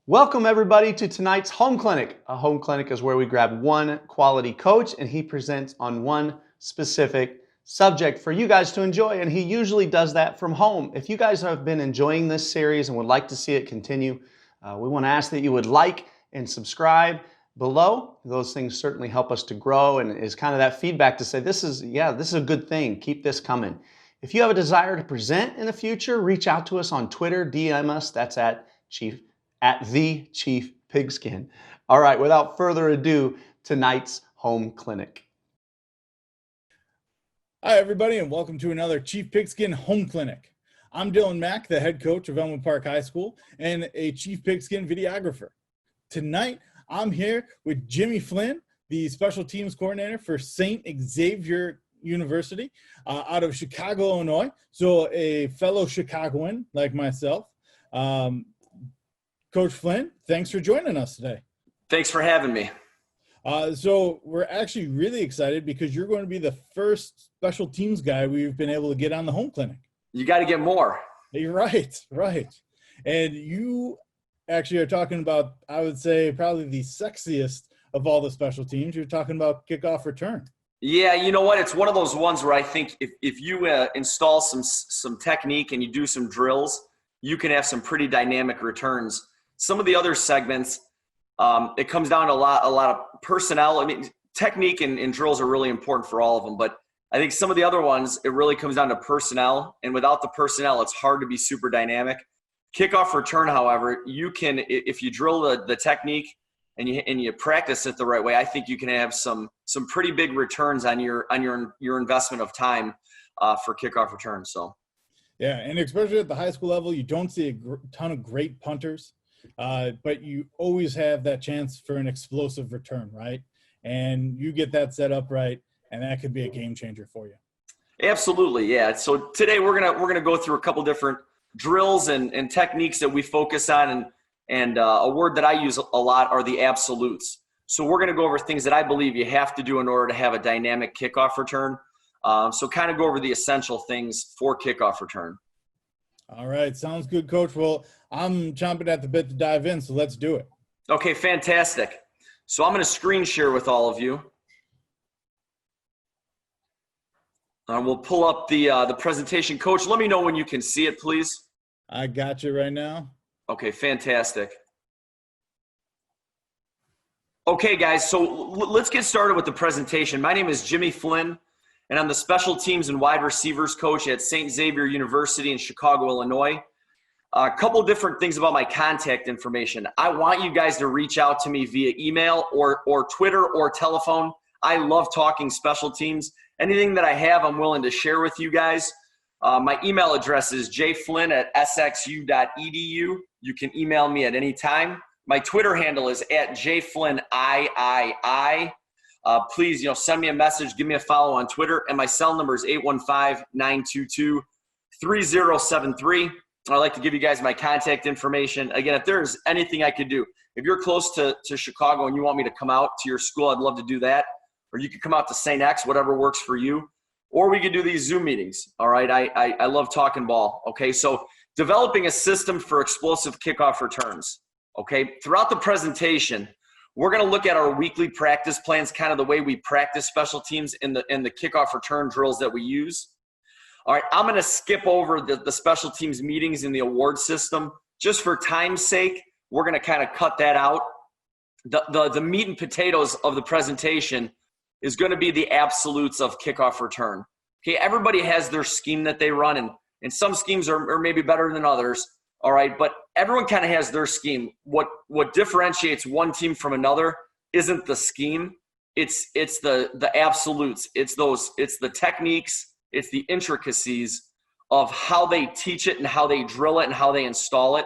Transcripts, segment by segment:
Welcome everybody to tonight's home clinic. A home clinic is where we grab one quality coach and he presents on one specific subject for you guys to enjoy, and he usually does that from home. If you guys have been enjoying this series and would like to see it continue, we want to ask that you would like and subscribe below. Those things certainly help us to grow and is kind of that feedback to say this is a good thing. Keep this coming. If you have a desire to present in the future, reach out to us on Twitter, DM us. That's at the Chief Pigskin. All right, without further ado, tonight's home clinic. Hi, everybody, and welcome to another Chief Pigskin Home Clinic. I'm Dylan Mack, the head coach of Elmwood Park High School and a Chief Pigskin videographer. Tonight, I'm here with Jimmy Flynn, the special teams coordinator for St. Xavier University out of Chicago, Illinois. So a fellow Chicagoan like myself. Coach Flynn, thanks for joining us today. Thanks for having me. So we're actually really excited because you're going to be the first special teams guy we've been able to get on the home clinic. You got to get more. You're right. And you actually are talking about, I would say, probably the sexiest of all the special teams. You're talking about kickoff return. Yeah, you know what? It's one of those ones where I think if you install some technique and you do some drills, you can have some pretty dynamic returns. Some of the other segments, it comes down to a lot of personnel. I mean, technique and drills are really important for all of them, but I think some of the other ones, it really comes down to personnel, and without the personnel, it's hard to be super dynamic. Kickoff return, however, you can, if you drill the technique and you practice it the right way, I think you can have some pretty big returns on your investment of time for kickoff return. So, yeah, and especially at the high school level, you don't see a ton of great punters. But you always have that chance for an explosive return, right? And you get that set up right, and that could be a game changer for you. Absolutely, yeah. So today we're gonna go through a couple different drills and techniques that we focus on, and a word that I use a lot are the absolutes. So we're gonna go over things that I believe you have to do in order to have a dynamic kickoff return. So kind of go over the essential things for kickoff return. All right, sounds good, Coach. Well, I'm chomping at the bit to dive in, so let's do it. Okay, fantastic. So I'm going to screen share with all of you. We'll pull up the presentation. Coach, let me know when you can see it, please. I got you right now. Okay, fantastic. Okay, guys, so let's get started with the presentation. My name is Jimmy Flynn, and I'm the special teams and wide receivers coach at St. Xavier University in Chicago, Illinois. A couple different things about my contact information. I want you guys to reach out to me via email or Twitter or telephone. I love talking special teams. Anything that I have, I'm willing to share with you guys. My email address is jflynn@sxu.edu. You can email me at any time. My Twitter handle is @jflynniii. Please, send me a message, give me a follow on Twitter, and my cell number is 815-922-3073. I'd like to give you guys my contact information. Again, if there's anything I could do, if you're close to Chicago and you want me to come out to your school, I'd love to do that. Or you could come out to St. X, whatever works for you. Or we could do these Zoom meetings, all right? I love talking ball, okay? So developing a system for explosive kickoff returns, okay? Throughout the presentation, we're going to look at our weekly practice plans, kind of the way we practice special teams in the kickoff return drills that we use. All right, I'm going to skip over the special teams meetings in the award system. Just for time's sake, we're going to kind of cut that out. The meat and potatoes of the presentation is going to be the absolutes of kickoff return. Okay, everybody has their scheme that they run, and some schemes are maybe better than others. All right, but everyone kind of has their scheme. What differentiates one team from another isn't the scheme. It's the absolutes. It's the techniques. It's the intricacies of how they teach it and how they drill it and how they install it.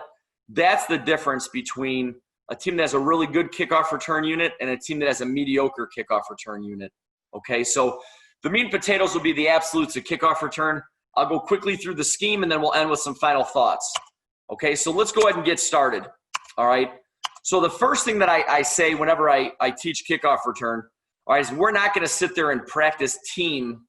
That's the difference between a team that has a really good kickoff return unit and a team that has a mediocre kickoff return unit. Okay, so the meat and potatoes will be the absolutes of kickoff return. I'll go quickly through the scheme and then we'll end with some final thoughts. Okay, so let's go ahead and get started. All right, so the first thing that I say whenever I teach kickoff return, all right, is we're not going to sit there and practice team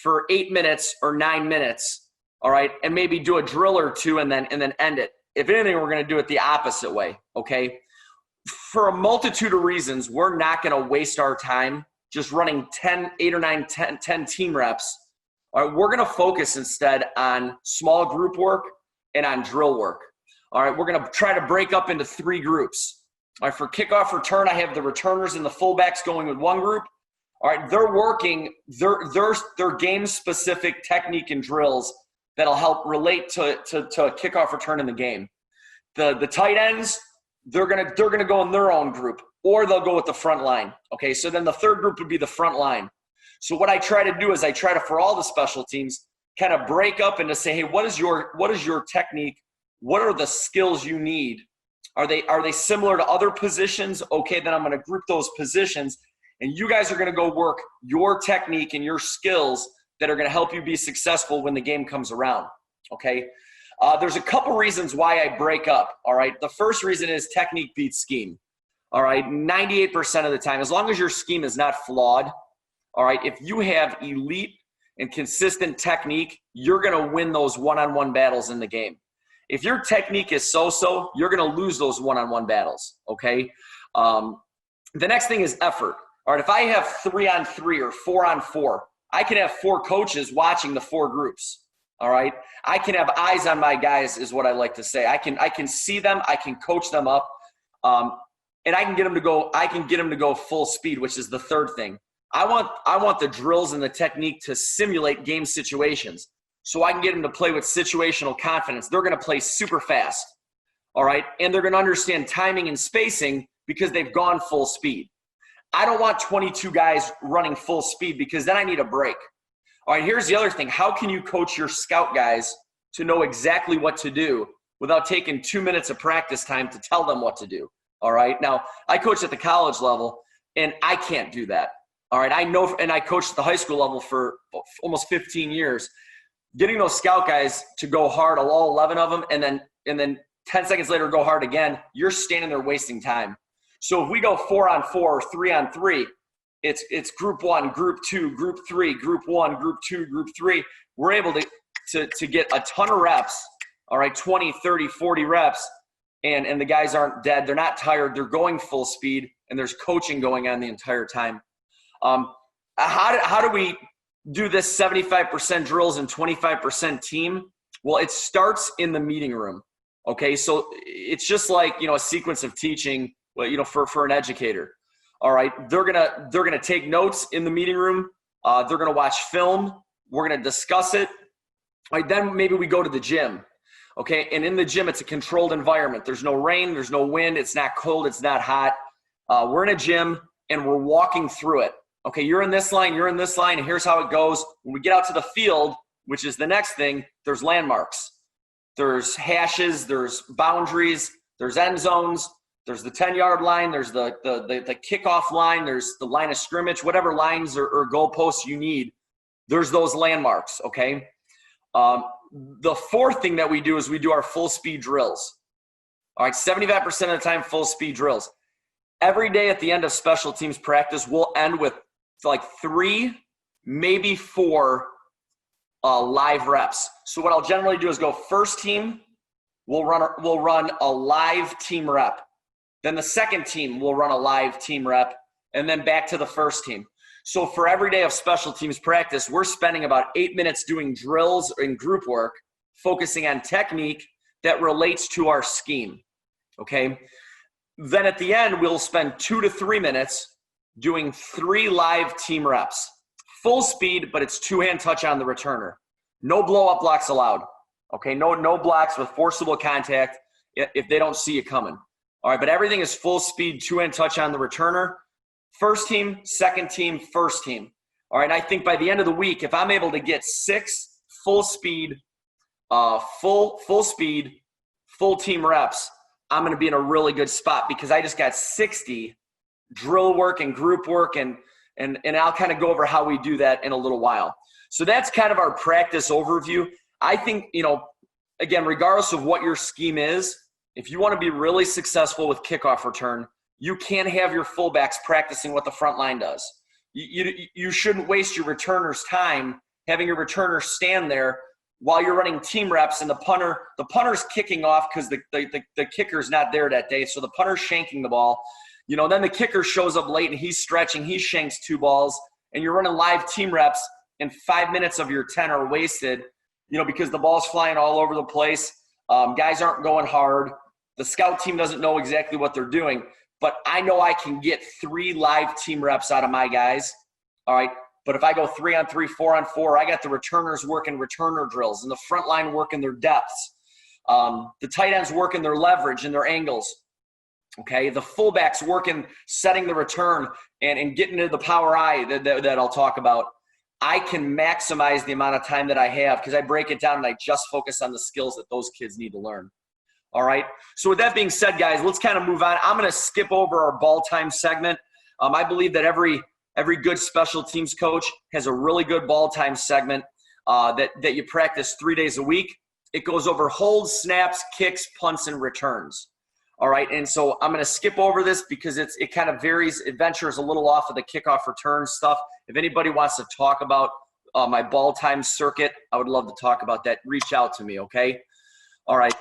for 8 minutes or 9 minutes, all right, and maybe do a drill or two and then end it. if anything, we're going to do it the opposite way, okay? For a multitude of reasons, we're not going to waste our time just running 10 team reps. All right, we're going to focus instead on small group work and on drill work. All right, we're going to try to break up into 3 groups. All right, for kickoff return, I have the returners and the fullbacks going with one group. All right, they're working their game-specific technique and drills that'll help relate to a kickoff return in the game. The tight ends, they're gonna go in their own group, or they'll go with the front line. Okay, so then the third group would be the front line. So what I try to do is I try to, for all the special teams, kind of break up and to say, hey, what is your technique? What are the skills you need? Are they similar to other positions? Okay, then I'm going to group those positions, and you guys are going to go work your technique and your skills that are going to help you be successful when the game comes around. Okay, there's a couple reasons why I break up. All right, the first reason is technique beats scheme. All right, 98% of the time, as long as your scheme is not flawed. All right, if you have elite and consistent technique, you're going to win those one-on-one battles in the game. If your technique is so-so, you're going to lose those one-on-one battles, okay? The next thing is effort. All right, if I have 3-on-3 or 4-on-4, I can have 4 coaches watching the 4 groups, all right? I can have eyes on my guys is what I like to say. I can see them, I can coach them up, and I can get them to go full speed, which is the third thing. I want the drills and the technique to simulate game situations so I can get them to play with situational confidence. They're going to play super fast, all right? And they're going to understand timing and spacing because they've gone full speed. I don't want 22 guys running full speed because then I need a break. All right, here's the other thing. How can you coach your scout guys to know exactly what to do without taking 2 minutes of practice time to tell them what to do? All right, now I coach at the college level, and I can't do that. All right, I know, and I coached at the high school level for almost 15 years. Getting those scout guys to go hard, all 11 of them, and then 10 seconds later go hard again, you're standing there wasting time. So if we go 4-on-4 or 3-on-3, it's group 1, group 2, group 3, group 1, group 2, group 3. We're able to get a ton of reps, all right, 20, 30, 40 reps, and the guys aren't dead. They're not tired. They're going full speed, and there's coaching going on the entire time. How do we do this 75% drills and 25% team? Well, it starts in the meeting room. Okay, so it's just like, a sequence of teaching, for an educator. All right, they're gonna take notes in the meeting room. They're gonna watch film. We're gonna discuss it. All right, then maybe we go to the gym. Okay, and in the gym, it's a controlled environment. There's no rain, there's no wind, it's not cold, it's not hot. We're in a gym and we're walking through it. Okay, you're in this line, and here's how it goes. When we get out to the field, which is the next thing, there's landmarks. There's hashes, there's boundaries, there's end zones, there's the 10-yard line, there's the kickoff line, there's the line of scrimmage, whatever lines or goalposts you need, there's those landmarks, okay? The fourth thing that we do is we do our full speed drills. All right, 75% of the time, full speed drills. Every day at the end of special teams practice, we'll end with like 3, maybe 4 live reps. So what I'll generally do is go first team, we'll run a live team rep. Then the second team will run a live team rep, and then back to the first team. So for every day of special teams practice, we're spending about 8 minutes doing drills and group work, focusing on technique that relates to our scheme, okay? Then at the end, we'll spend 2 to 3 minutes doing 3 live team reps. Full speed, but it's 2-hand touch on the returner. No blow-up blocks allowed, okay? No blocks with forcible contact if they don't see you coming. All right, but everything is full speed, 2-hand touch on the returner. First team, second team, first team. All right, I think by the end of the week, if I'm able to get 6 full speed, full team reps, I'm going to be in a really good spot because I just got 60 drill work and group work, and I'll kind of go over how we do that in a little while. So that's kind of our practice overview. I think, again, regardless of what your scheme is, if you want to be really successful with kickoff return, you can't have your fullbacks practicing what the front line does. You shouldn't waste your returner's time having your returner stand there while you're running team reps, and the punter's kicking off because the kicker's not there that day, so the punter's shanking the ball. Then the kicker shows up late and he's stretching, he shanks 2 balls, and you're running live team reps, and 5 minutes of your 10 are wasted, because the ball's flying all over the place. Guys aren't going hard. The scout team doesn't know exactly what they're doing, but I know I can get 3 live team reps out of my guys. All right. But if I go 3-on-3, 4-on-4, I got the returners working returner drills and the front line working their depths. The tight ends working their leverage and their angles. Okay. The fullbacks working, setting the return and getting into the power eye that I'll talk about. I can maximize the amount of time that I have because I break it down and I just focus on the skills that those kids need to learn. All right. So with that being said, guys, let's kind of move on. I'm going to skip over our ball time segment. I believe that every good special teams coach has a really good ball time segment that you practice 3 days a week. It goes over holds, snaps, kicks, punts, and returns. All right. And so I'm going to skip over this because it kind of varies. It ventures a little off of the kickoff return stuff. If anybody wants to talk about my ball time circuit, I would love to talk about that. Reach out to me. Okay. All right.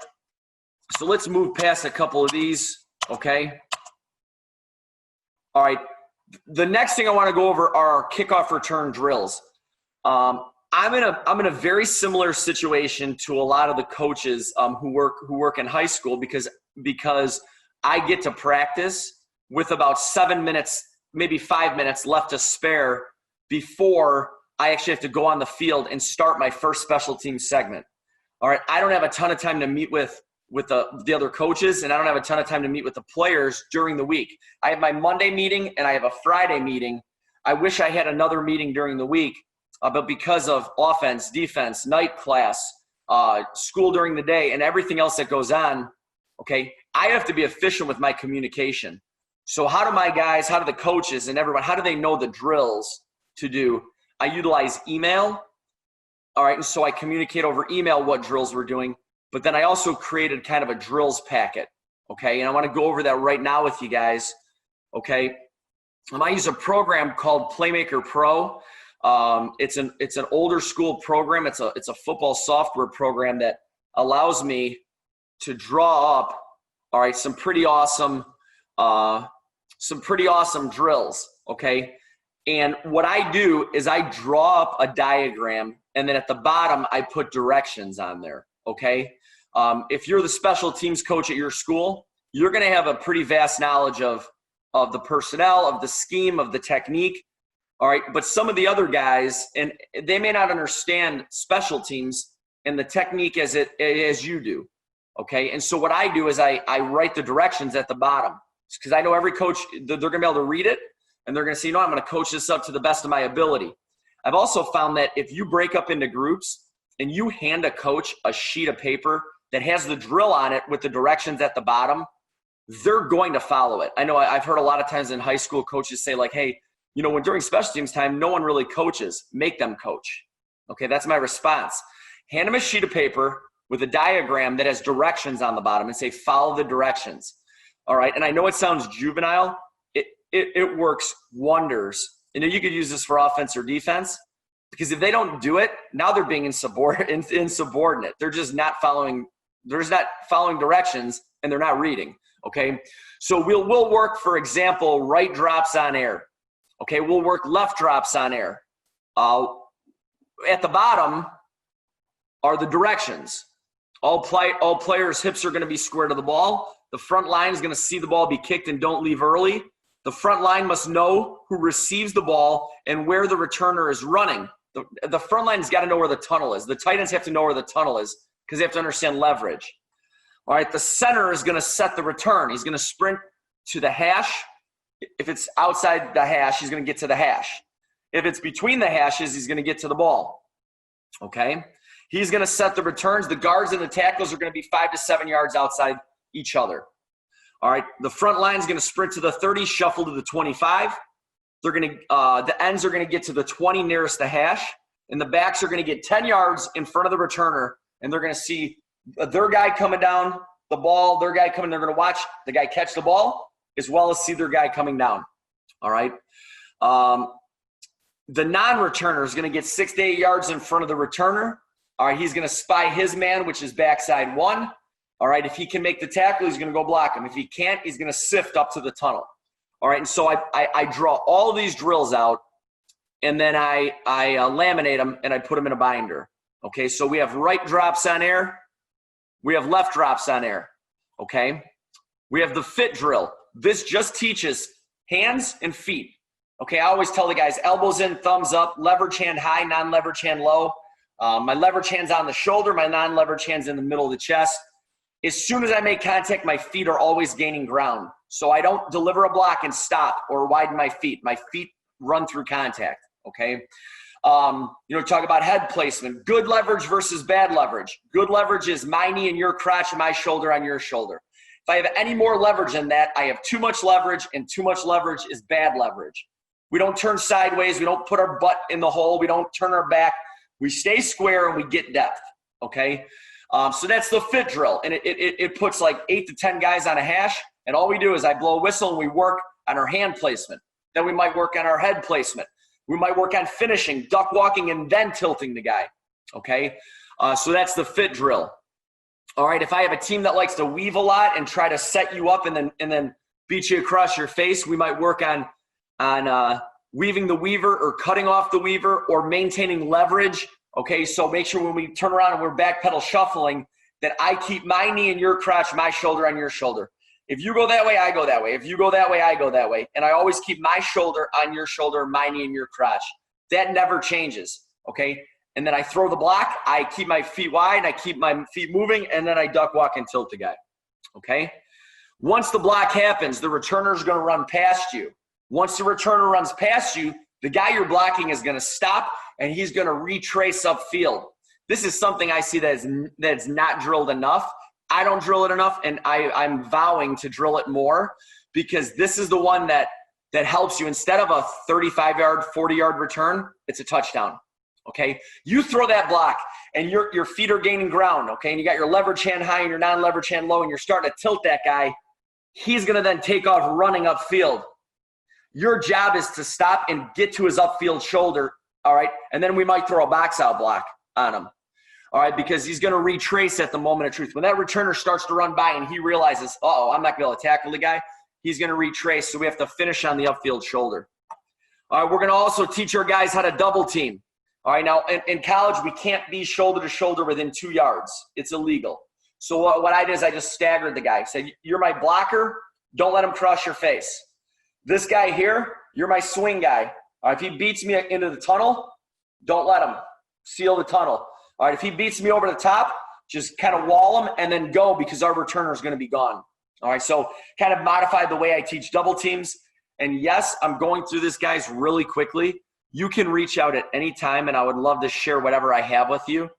So let's move past a couple of these. Okay. All right. The next thing I want to go over are kickoff return drills. I'm in a very similar situation to a lot of the coaches who work in high school because I get to practice with about 7 minutes, maybe 5 minutes left to spare before I actually have to go on the field and start my first special team segment. All right. I don't have a ton of time to meet with the other coaches, and I don't have a ton of time to meet with the players during the week. I have my Monday meeting and I have a Friday meeting. I wish I had another meeting during the week, but because of offense, defense, night class, school during the day, and everything else that goes on, okay, I have to be efficient with my communication. So how do my guys, how do the coaches and everyone, how do they know the drills to do? I utilize email. All right, and so I communicate over email what drills we're doing. But then I also created kind of a drills packet, okay? And I want to go over that right now with you guys, okay? I use a program called Playmaker Pro. It's an older school program. It's a football software program that allows me to draw up, all right, some pretty awesome drills, okay? And what I do is I draw up a diagram, and then at the bottom I put directions on there, okay? If you're the special teams coach at your school, you're going to have a pretty vast knowledge of the personnel, of the scheme, of the technique. All right. But some of the other guys, and they may not understand special teams and the technique as you do. Okay. And so what I do is I write the directions at the bottom because I know every coach, they're going to be able to read it and they're going to say, I'm going to coach this up to the best of my ability. I've also found that if you break up into groups and you hand a coach a sheet of paper that has the drill on it with the directions at the bottom, they're going to follow it. I know I've heard a lot of times in high school coaches say like, hey, when during special teams time, no one really coaches, make them coach. Okay, that's my response. Hand them a sheet of paper with a diagram that has directions on the bottom and say, follow the directions. All right, and I know it sounds juvenile. It works wonders. You could use this for offense or defense. Because if they don't do it, now they're being insubordinate. They're just not following. They're just not following directions, and they're not reading. Okay, so we'll work, for example, right drops on air. Okay, we'll work left drops on air. At the bottom are the directions. All players' hips are going to be square to the ball. The front line is going to see the ball be kicked and don't leave early. The front line must know who receives the ball and where the returner is running. The front line's got to know where the tunnel is. The tight ends have to know where the tunnel is because they have to understand leverage. All right, the center is going to set the return. He's going to sprint to the hash. If it's outside the hash, he's going to get to the hash. If it's between the hashes, he's going to get to the ball. Okay? He's going to set the returns. The guards and the tackles are going to be 5 to 7 yards outside each other. All right, the front line is going to sprint to the 30, shuffle to the 25. They're going to the ends are going to get to the 20 nearest the hash, and the backs are going to get 10 yards in front of the returner, and they're going to see their guy coming down the ball, their guy coming. They're going to watch the guy catch the ball as well as see their guy coming down. All right. The non-returner is going to get 6 to 8 yards in front of the returner. All right, he's going to spy his man, which is backside 1. All right, if he can make the tackle, he's going to go block him. If he can't, he's going to sift up to the tunnel. All right, and so I draw all these drills out, and then I laminate them, and I put them in a binder. Okay, so we have right drops on air. We have left drops on air. Okay, we have the fit drill. This just teaches hands and feet. Okay, I always tell the guys, elbows in, thumbs up, leverage hand high, non-leverage hand low. My leverage hand's on the shoulder, my non-leverage hand's in the middle of the chest. As soon as I make contact, my feet are always gaining ground. So I don't deliver a block and stop or widen my feet. My feet run through contact, okay? Talk about head placement. Good leverage versus bad leverage. Good leverage is my knee in your crotch and my shoulder on your shoulder. If I have any more leverage than that, I have too much leverage, and too much leverage is bad leverage. We don't turn sideways. We don't put our butt in the hole. We don't turn our back. We stay square and we get depth, okay? So that's the fit drill, and it puts like 8 to 10 guys on a hash, and all we do is I blow a whistle and we work on our hand placement. Then we might work on our head placement. We might work on finishing, duck walking, and then tilting the guy, okay? So that's the fit drill. All right, if I have a team that likes to weave a lot and try to set you up and then beat you across your face, we might work on weaving the weaver or cutting off the weaver or maintaining leverage. Okay, so make sure when we turn around and we're back pedal shuffling that I keep my knee in your crotch, my shoulder on your shoulder. If you go that way, I go that way. If you go that way, I go that way. And I always keep my shoulder on your shoulder, my knee in your crotch. That never changes, okay? And then I throw the block. I keep my feet wide. I keep my feet moving, and then I duck, walk, and tilt the guy, okay? Once the block happens, the returner is going to run past you. Once the returner runs past you, the guy you're blocking is going to stop, and he's going to retrace upfield. This is something I see that's not drilled enough. I don't drill it enough, and I'm vowing to drill it more because this is the one that helps you. Instead of a 35-yard, 40-yard return, it's a touchdown, okay? You throw that block, and your feet are gaining ground, okay? And you got your leverage hand high and your non-leverage hand low, and you're starting to tilt that guy. He's going to then take off running upfield. Your job is to stop and get to his upfield shoulder, all right? And then we might throw a box-out block on him, all right, because he's going to retrace at the moment of truth. When that returner starts to run by and he realizes, uh-oh, I'm not going to be able to tackle the guy, he's going to retrace, so we have to finish on the upfield shoulder. All right, we're going to also teach our guys how to double team. All right, now in college, we can't be shoulder to shoulder within 2 yards. It's illegal. So what I did is I just staggered the guy. I said, you're my blocker. Don't let him cross your face. This guy here, you're my swing guy. All right, if he beats me into the tunnel, don't let him. Seal the tunnel. All right, if he beats me over the top, just kind of wall him and then go because our returner is going to be gone. All right, so kind of modified the way I teach double teams. And yes, I'm going through this, guys, really quickly. You can reach out at any time, and I would love to share whatever I have with you.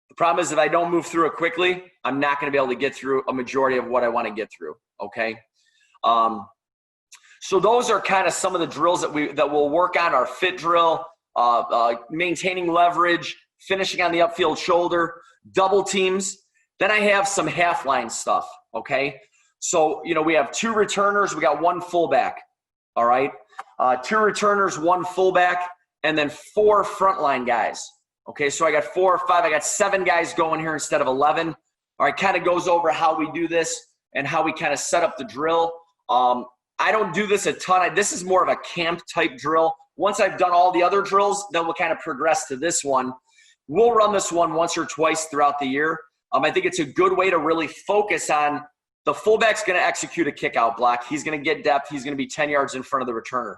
The problem is if I don't move through it quickly, I'm not going to be able to get through a majority of what I want to get through, okay? So those are kind of some of the drills that we'll work on. Our fit drill, maintaining leverage, finishing on the upfield shoulder, double teams. Then I have some half line stuff, okay? So, we have 2 returners. We got 1 fullback, all right? 2 returners, 1 fullback, and then 4 frontline guys. Okay, so I got 4 or 5. I got 7 guys going here instead of 11. All right, kind of goes over how we do this and how we kind of set up the drill. I don't do this a ton. This is more of a camp type drill. Once I've done all the other drills, then we'll kind of progress to this one. We'll run this one once or twice throughout the year. I think it's a good way to really focus on the fullback's going to execute a kick out block. He's going to get depth. He's going to be 10 yards in front of the returner.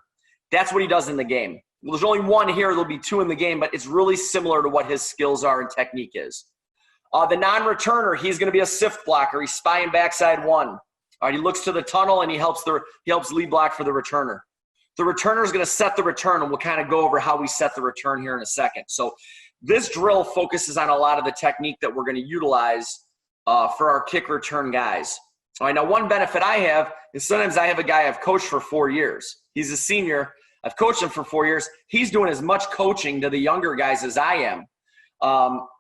That's what he does in the game. Well, there's only 1 here. There'll be 2 in the game, but it's really similar to what his skills are and technique is. The non-returner, he's going to be a sift blocker. He's spying backside 1. All right, he looks to the tunnel and he helps lead block for the returner. The returner is going to set the return, and we'll kind of go over how we set the return here in a second. So this drill focuses on a lot of the technique that we're going to utilize for our kick return guys. All right, now one benefit I have is sometimes I have a guy I've coached for 4 years. He's a senior. I've coached him for 4 years. He's doing as much coaching to the younger guys as I am,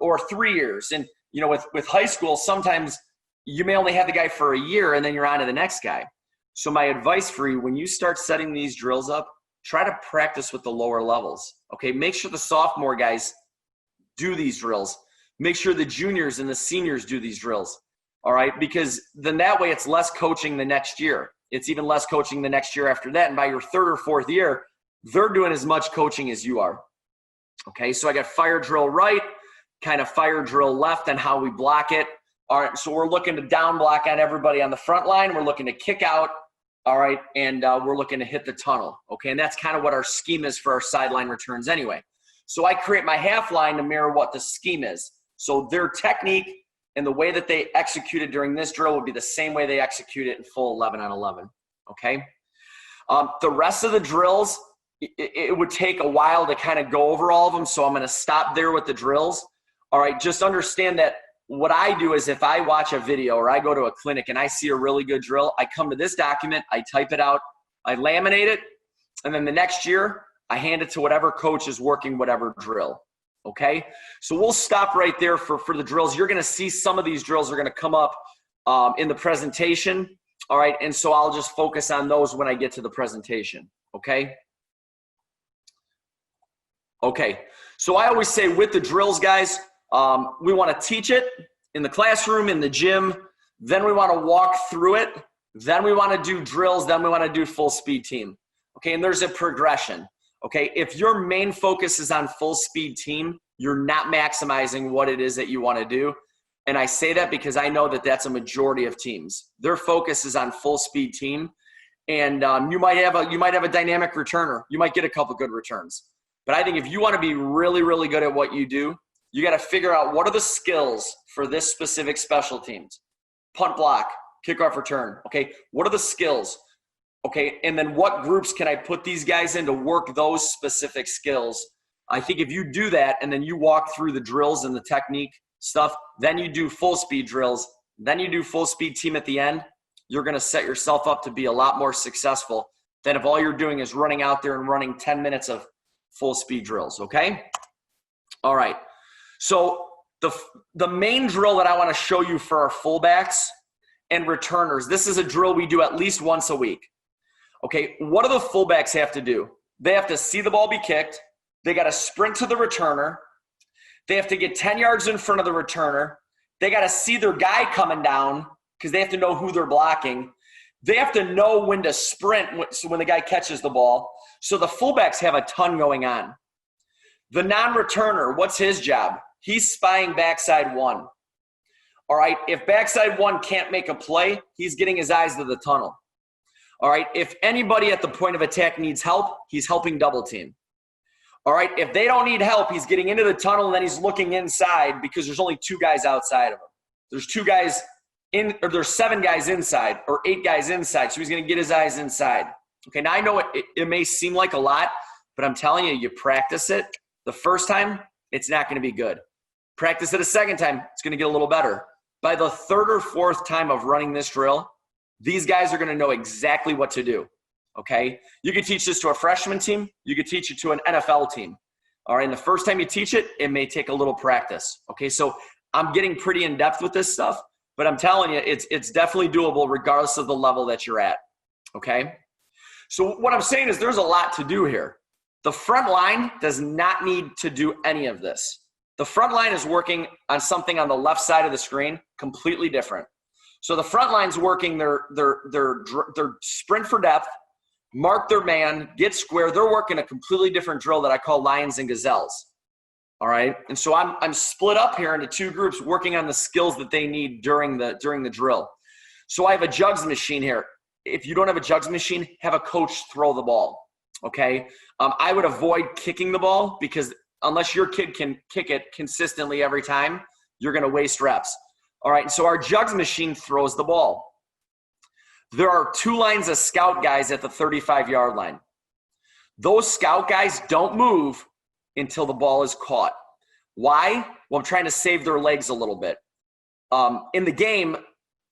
or 3 years. And, with high school, sometimes you may only have the guy for a year and then you're on to the next guy. So my advice for you, when you start setting these drills up, try to practice with the lower levels, okay? Make sure the sophomore guys do these drills make sure the juniors and the seniors do these drills. All right, because then that way it's less coaching the next year. It's even less coaching the next year after that. And by your third or fourth year, they're doing as much coaching as you are. Okay, so I got fire drill right, kind of fire drill left on how we block it. All right, so we're looking to down block on everybody on the front line. We're looking to kick out, all right, and we're looking to hit the tunnel. Okay, and that's kind of what our scheme is for our sideline returns anyway. So I create my half line to mirror what the scheme is. So their technique and the way that they execute it during this drill would be the same way they execute it in full 11 on 11, okay? The rest of the drills, it would take a while to kind of go over all of them, so I'm going to stop there with the drills. All right, just understand that what I do is if I watch a video or I go to a clinic and I see a really good drill, I come to this document, I type it out, I laminate it, and then the next year I hand it to whatever coach is working whatever drill. Okay, so we'll stop right there for the drills. You're going to see some of these drills are going to come up in the presentation. All right, and so I'll just focus on those when I get to the presentation. Okay. Okay, so I always say with the drills, guys, we want to teach it in the classroom, in the gym. Then we want to walk through it. Then we want to do drills. Then we want to do full speed team. Okay, and there's a progression. Okay, if your main focus is on full speed team, you're not maximizing what it is that you want to do. And I say that because I know that that's a majority of teams. Their focus is on full speed team. And you might have a dynamic returner. You might get a couple good returns. But I think if you want to be really, really good at what you do, you got to figure out what are the skills for this specific special teams. Punt block, kickoff return. Okay, what are the skills? Okay, and then what groups can I put these guys in to work those specific skills? I think if you do that and then you walk through the drills and the technique stuff, then you do full speed drills, then you do full speed team at the end, you're going to set yourself up to be a lot more successful than if all you're doing is running out there and running 10 minutes of full speed drills, okay? All right, so the main drill that I want to show you for our fullbacks and returners, this is a drill we do at least once a week. Okay, what do the fullbacks have to do? They have to see the ball be kicked. They got to sprint to the returner. They have to get 10 yards in front of the returner. They got to see their guy coming down because they have to know who they're blocking. They have to know when to sprint when the guy catches the ball. So the fullbacks have a ton going on. The non-returner, what's his job? He's spying backside one. All right, if backside one can't make a play, he's getting his eyes to the tunnel. All right, if anybody at the point of attack needs help, he's helping double team. All right, if they don't need help, he's getting into the tunnel and then he's looking inside because there's only 2 guys outside of him. There's 2 guys in, or there's 7 guys inside or 8 guys inside, so he's going to get his eyes inside. Okay, now I know it may seem like a lot, but I'm telling you, you practice it the first time, it's not going to be good. Practice it a second time, it's going to get a little better. By the 3rd or 4th time of running this drill, these guys are going to know exactly what to do, okay? You could teach this to a freshman team. You could teach it to an NFL team. All right, and the first time you teach it, it may take a little practice, okay? So I'm getting pretty in-depth with this stuff, but I'm telling you, it's definitely doable regardless of the level that you're at, okay? So what I'm saying is there's a lot to do here. The front line does not need to do any of this. The front line is working on something on the left side of the screen, completely different. So the front line's working their sprint for depth, mark their man, get square. They're working a completely different drill that I call lions and gazelles. All right, and so I'm split up here into 2 groups working on the skills that they need during the drill. So I have a jugs machine here. If you don't have a jugs machine, have a coach throw the ball. Okay, I would avoid kicking the ball because unless your kid can kick it consistently every time, you're going to waste reps. All right, so our jugs machine throws the ball. There are 2 lines of scout guys at the 35-yard line. Those scout guys don't move until the ball is caught. Why? Well, I'm trying to save their legs a little bit. In the game,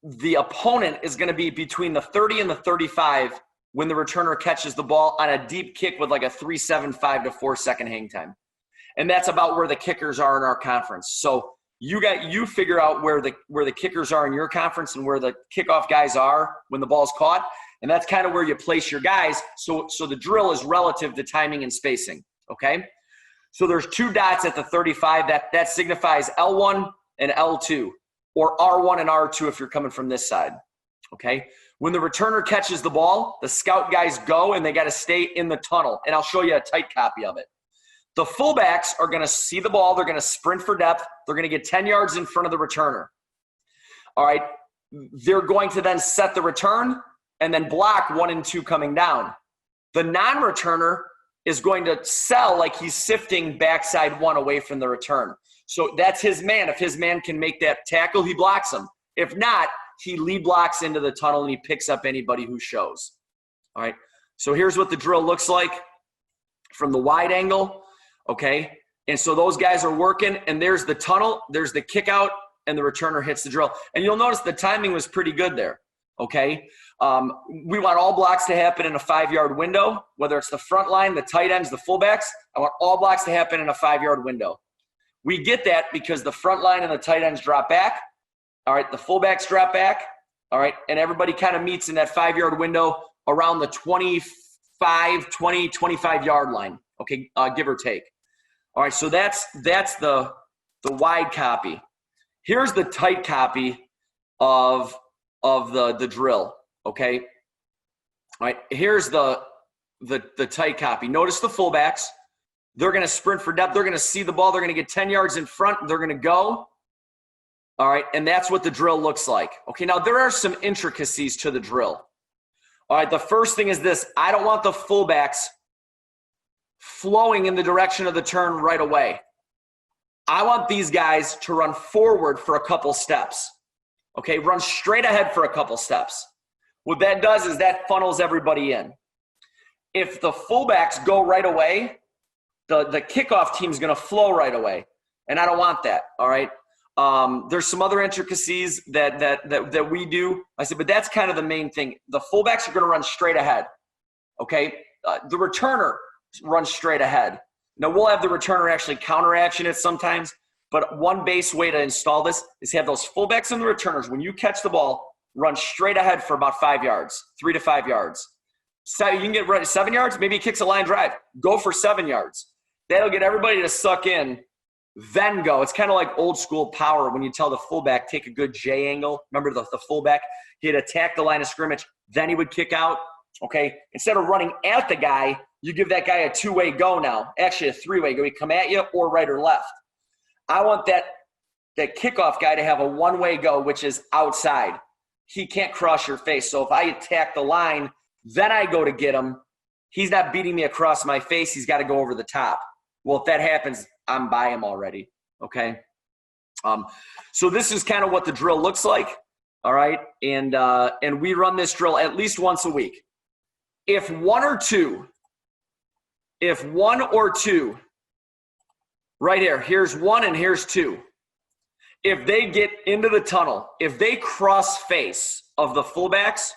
the opponent is going to be between the 30 and the 35 when the returner catches the ball on a deep kick with like a 3.75 to 4 second hang time. And that's about where the kickers are in our conference. So you figure out where the kickers are in your conference and where the kickoff guys are when the ball's caught, and that's kind of where you place your guys. So the drill is relative to timing and spacing. Okay, So there's 2 dots at the 35. That signifies L1 and L2, or R1 and R2 if you're coming from this side, okay? When the returner catches the ball, the scout guys go and they got to stay in the tunnel, and I'll show you a tight copy of it. The fullbacks are going to see the ball. They're going to sprint for depth. They're going to get 10 yards in front of the returner. All right, they're going to then set the return and then block 1 and 2 coming down. The non-returner is going to sell like he's sifting backside 1 away from the return. So that's his man. If his man can make that tackle, he blocks him. If not, he lead blocks into the tunnel and he picks up anybody who shows. All right, so here's what the drill looks like from the wide angle, okay? And so those guys are working, and there's the tunnel, there's the kick out, and the returner hits the drill. And you'll notice the timing was pretty good there, okay? We want all blocks to happen in a 5-yard window, whether it's the front line, the tight ends, the fullbacks. I want all blocks to happen in a 5-yard window. We get that because the front line and the tight ends drop back. All right, the fullbacks drop back. All right, and everybody kind of meets in that 5-yard window around the 25-yard line, okay, give or take. All right, so that's the wide copy. Here's the tight copy of the drill, okay? All right, here's the tight copy. Notice the fullbacks. They're going to sprint for depth. They're going to see the ball. They're going to get 10 yards in front. They're going to go. All right, and that's what the drill looks like. Okay, now there are some intricacies to the drill. All right, the first thing is this. I don't want the fullbacks flowing in the direction of the turn right away. I want these guys to run forward for a couple steps. Okay, run straight ahead for a couple steps. What that does is that funnels everybody in. If the fullbacks go right away, the kickoff team's going to flow right away, and I don't want that, all right? There's some other intricacies that we do. I said, but that's kind of the main thing. The fullbacks are going to run straight ahead, okay? The returner runs straight ahead. Now, we'll have the returner actually counteraction it sometimes, but one base way to install this is have those fullbacks and the returners, when you catch the ball, run straight ahead for about 5 yards, 3 to 5 yards. So you can get ready 7 yards, maybe he kicks a line drive. Go for 7 yards. That'll get everybody to suck in, then go. It's kind of like old school power when you tell the fullback, take a good J angle. Remember the fullback? He'd attack the line of scrimmage, then he would kick out. Okay, instead of running at the guy, you give that guy a 2-way go now. Actually, a 3-way go. He come at you or right or left. I want that kickoff guy to have a 1-way go, which is outside. He can't cross your face. So if I attack the line, then I go to get him. He's not beating me across my face. He's got to go over the top. Well, if that happens, I'm by him already, okay? So this is kind of what the drill looks like, all right? And we run this drill at least once a week. If one or two, right here, here's 1 and here's 2. If they get into the tunnel, if they cross face of the fullbacks,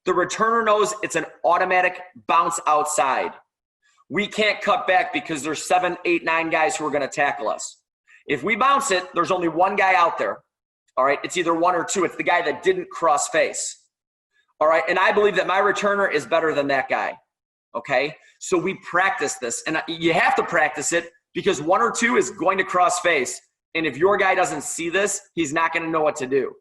the returner knows it's an automatic bounce outside. We can't cut back because there's 7, 8, 9 guys who are going to tackle us. If we bounce it, there's only one guy out there. All right, it's either 1 or 2. It's the guy that didn't cross face. All right, and I believe that my returner is better than that guy. Okay, so we practice this, and you have to practice it because 1 or 2 is going to cross face, and if your guy doesn't see this, he's not going to know what to do.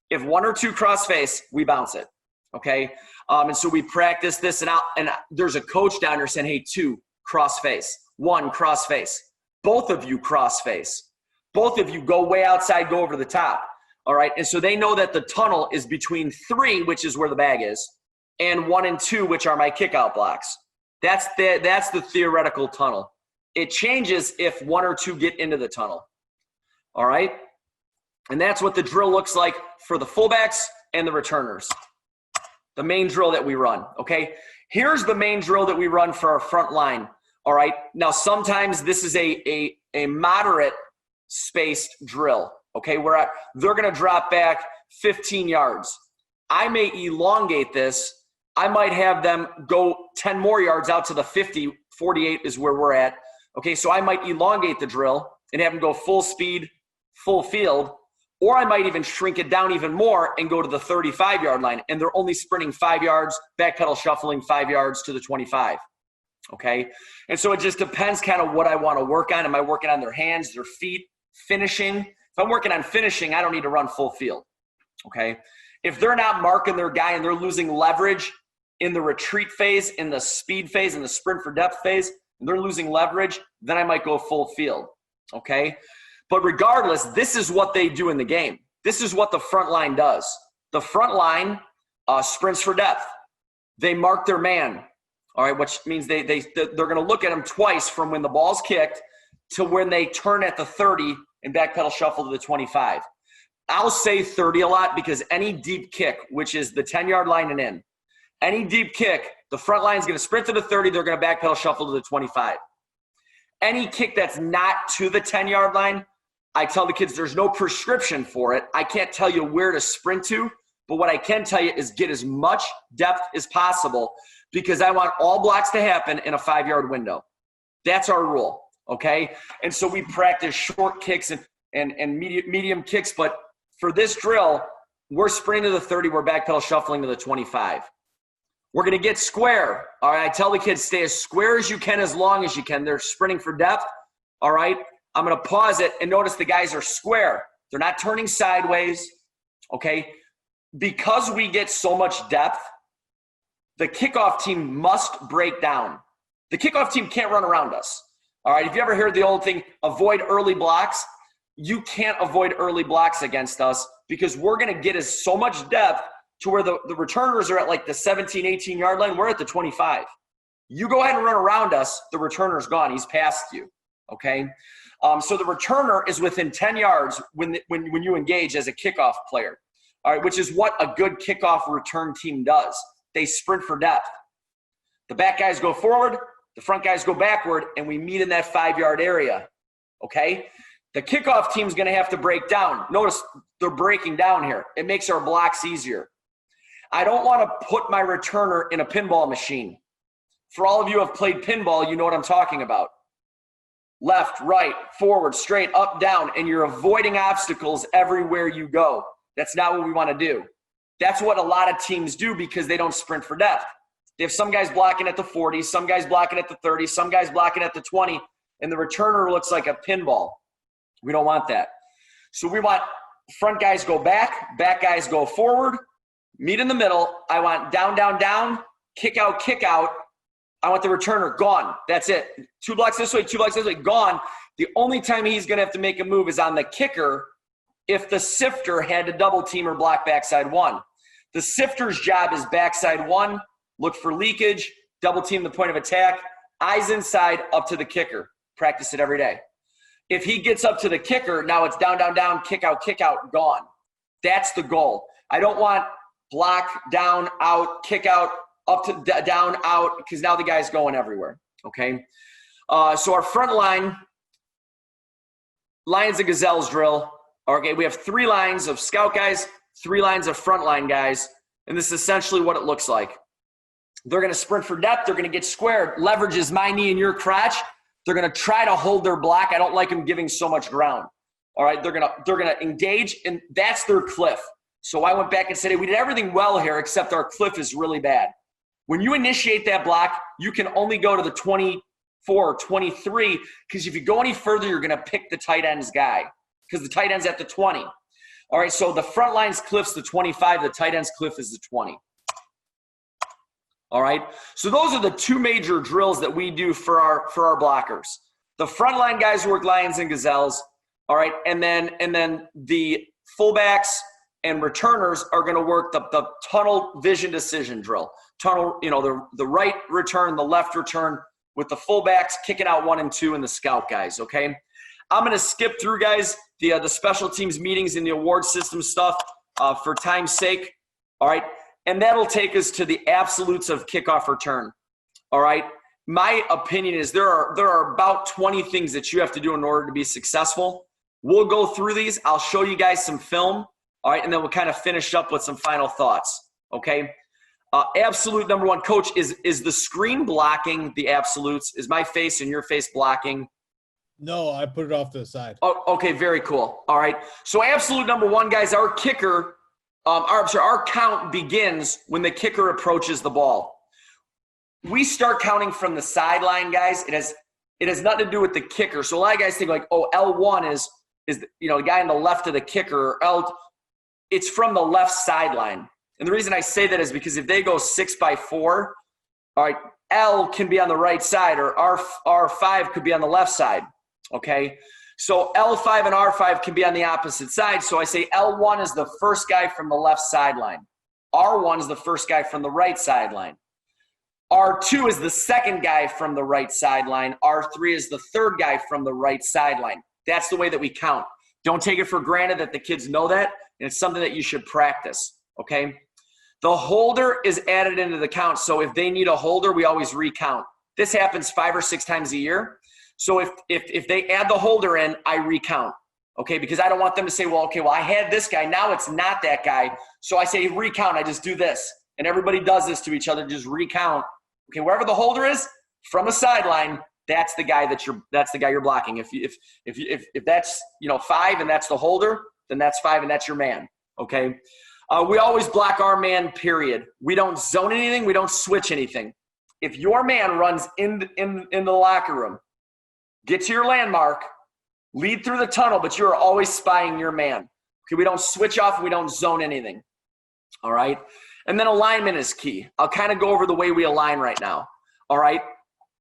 If 1 or 2 cross face, we bounce it. Okay, and so we practice this, and there's a coach down there saying, hey, 2, cross face, 1, cross face. Both of you cross face. Both of you go way outside, go over the top. All right, and so they know that the tunnel is between 3, which is where the bag is, and 1 and 2, which are my kickout blocks. That's the theoretical tunnel. It changes if 1 or 2 get into the tunnel. All right, and that's what the drill looks like for the fullbacks and the returners. The main drill that we run, okay? Here's the main drill that we run for our front line, all right? Now, sometimes this is a moderate spaced drill, okay? Where they're going to drop back 15 yards. I may elongate this. I might have them go 10 more yards out to the 50, 48 is where we're at. Okay, so I might elongate the drill and have them go full speed, full field, or I might even shrink it down even more and go to the 35-yard line, and they're only sprinting 5 yards, backpedal shuffling 5 yards to the 25. okay? And so it just depends kind of what I want to work on. Am I working on their hands, their feet, finishing? If I'm working on finishing, I don't need to run full field, okay? If they're not marking their guy and they're losing leverage in the retreat phase, in the speed phase, in the sprint for depth phase, and they're losing leverage, then I might go full field, okay? But regardless, this is what they do in the game. This is what the front line does. The front line sprints for depth. They mark their man, all right, which means they're going to look at him twice from when the ball's kicked to when they turn at the 30 and backpedal shuffle to the 25. I'll say 30 a lot because any deep kick, which is the 10-yard line and in, any deep kick, the front line is going to sprint to the 30, they're going to backpedal shuffle to the 25. Any kick that's not to the 10-yard line, I tell the kids there's no prescription for it. I can't tell you where to sprint to, but what I can tell you is get as much depth as possible because I want all blocks to happen in a 5-yard window. That's our rule, okay? And so we practice short kicks and medium kicks, but for this drill, we're sprinting to the 30, we're backpedal shuffling to the 25. We're going to get square, all right? I tell the kids stay as square as you can as long as you can. They're sprinting for depth, all right? I'm going to pause it and notice the guys are square. They're not turning sideways, okay? Because we get so much depth, the kickoff team must break down. The kickoff team can't run around us, all right? If you ever heard the old thing, avoid early blocks, you can't avoid early blocks against us because we're going to get us so much depth to where the returners are at like the 17, 18-yard line. We're at the 25. You go ahead and run around us, the returner's gone. He's past you, okay? So the returner is within 10 yards when you engage as a kickoff player, all right, which is what a good kickoff return team does. They sprint for depth. The back guys go forward, the front guys go backward, and we meet in that 5-yard area, okay? The kickoff team's going to have to break down. Notice they're breaking down here. It makes our blocks easier. I don't want to put my returner in a pinball machine. For all of you who have played pinball, you know what I'm talking about. Left, right, forward, straight, up, down, and you're avoiding obstacles everywhere you go. That's not what we want to do. That's what a lot of teams do because they don't sprint for depth. They have some guys blocking at the 40, some guys blocking at the 30, some guys blocking at the 20, and the returner looks like a pinball. We don't want that. So we want front guys go back guys go forward, meet in the middle. I want down, down, down, kick out, kick out. I want the returner gone. That's it. 2 blocks this way, 2 blocks this way, gone. The only time he's going to have to make a move is on the kicker if the sifter had to double team or block backside 1. The sifter's job is backside 1, look for leakage, double team the point of attack, eyes inside, up to the kicker. Practice it every day. If he gets up to the kicker, now it's down, down, down, kick out, gone. That's the goal. I don't want block, down, out, kick out, up to down, out, because now the guy's going everywhere, okay? So our front line, Lions and Gazelles drill. Okay, we have 3 lines of scout guys, 3 lines of front line guys, and this is essentially what it looks like. They're going to sprint for depth. They're going to get squared. Leverage is my knee and your crotch. They're going to try to hold their block. I don't like them giving so much ground. All right, they're gonna engage, and that's their cliff. So I went back and said, hey, we did everything well here, except our cliff is really bad. When you initiate that block, you can only go to the 24 or 23, because if you go any further, you're going to pick the tight end's guy, because the tight end's at the 20. All right, so the front line's cliff's the 25, the tight end's cliff is the 20. All right, so those are the 2 major drills that we do for our blockers. The front line guys work Lions and Gazelles, all right, and then the fullbacks and returners are going to work the tunnel vision decision drill. Tunnel, the right return, the left return, with the fullbacks kicking out 1 and 2 and the scout guys, okay? I'm going to skip through, guys, the special teams meetings and the award system stuff for time's sake, all right? And that'll take us to the absolutes of kickoff return, all right? My opinion is there are about 20 things that you have to do in order to be successful. We'll go through these. I'll show you guys some film, all right? And then we'll kind of finish up with some final thoughts, okay? Absolute number 1, coach, is the screen blocking the absolutes? Is my face and your face blocking? No, I put it off to the side. Oh, okay, very cool. All right. So absolute number 1, guys, our kicker, our count begins when the kicker approaches the ball. we start counting from the sideline, guys. It has nothing to do with the kicker. So a lot of guys think like, oh, L1 is the guy on the left of the kicker, or it's from the left sideline. And the reason I say that is because if they go 6x4, all right, L can be on the right side, or R5 could be on the left side, okay? So L5 and R5 can be on the opposite side. So I say L1 is the first guy from the left sideline. R1 is the first guy from the right sideline. R2 is the second guy from the right sideline. R3 is the third guy from the right sideline. That's the way that we count. Don't take it for granted that the kids know that, and it's something that you should practice, okay? The holder is added into the count, so if they need a holder, we always recount. This happens 5 or 6 times a year. So if they add the holder in, I recount, okay? Because I don't want them to say, well, I had this guy. Now it's not that guy. So I say recount. I just do this. And everybody does this to each other, just recount. Okay, wherever the holder is, from the sideline, that's the guy you're blocking. If that's 5 and that's the holder, then that's 5 and that's your man, okay? We always block our man, period. We don't zone anything. We don't switch anything. If your man runs in the locker room, get to your landmark, lead through the tunnel, but you're always spying your man. Okay, we don't switch off and we don't zone anything, all right? And then alignment is key. I'll kind of go over the way we align right now, all right?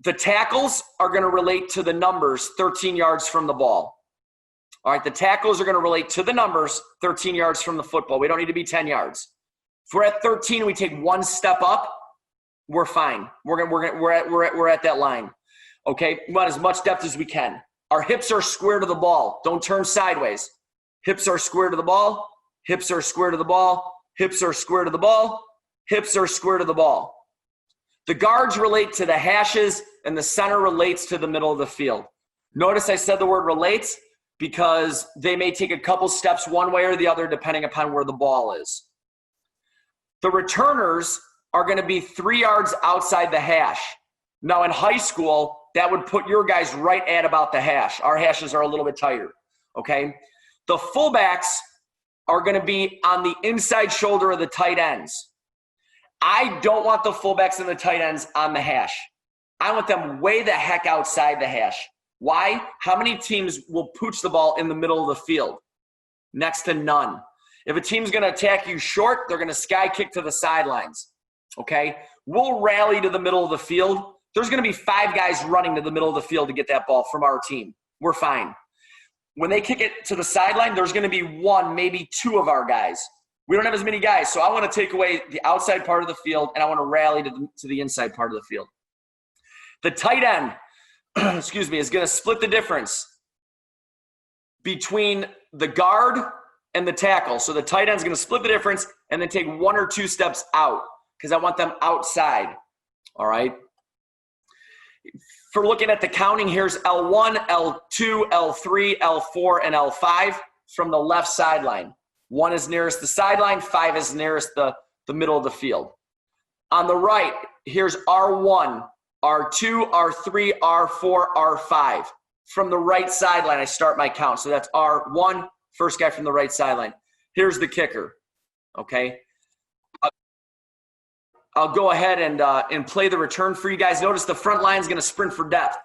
The tackles are going to relate to the numbers 13 yards from the ball. All right, the tackles are going to relate to the numbers 13 yards from the football. We don't need to be 10 yards. If we're at 13, we take one step up, we're fine. We're at that line. Okay, we want as much depth as we can. Our hips are square to the ball. Don't turn sideways. Hips are square to the ball. Hips are square to the ball. Hips are square to the ball. Hips are square to the ball. The guards relate to the hashes, and the center relates to the middle of the field. Notice I said the word relates because they may take a couple steps one way or the other depending upon where the ball is. The returners are going to be 3 yards outside the hash. Now in high school, that would put your guys right at about the hash. Our hashes are a little bit tighter, okay? The fullbacks are going to be on the inside shoulder of the tight ends. I don't want the fullbacks and the tight ends on the hash. I want them way the heck outside the hash. Why? How many teams will pooch the ball in the middle of the field? Next to none. If a team's going to attack you short, they're going to sky kick to the sidelines, okay? We'll rally to the middle of the field. There's going to be 5 guys running to the middle of the field to get that ball from our team. We're fine. When they kick it to the sideline, there's going to be 1, maybe 2 of our guys. We don't have as many guys, so I want to take away the outside part of the field, and I want to rally to the inside part of the field. The tight end, is going to split the difference between the guard and the tackle. So the tight end is going to split the difference and then take 1 or 2 steps out because I want them outside, all right? For looking at the counting, here's L1, L2, L3, L4, and L5 from the left sideline. 1 is nearest the sideline, 5 is nearest the middle of the field. On the right, here's R1, R2, R3, R4, R5. From the right sideline, I start my count. So that's R1, first guy from the right sideline. Here's the kicker, okay? I'll go ahead and play the return for you guys. Notice the front line is going to sprint for depth.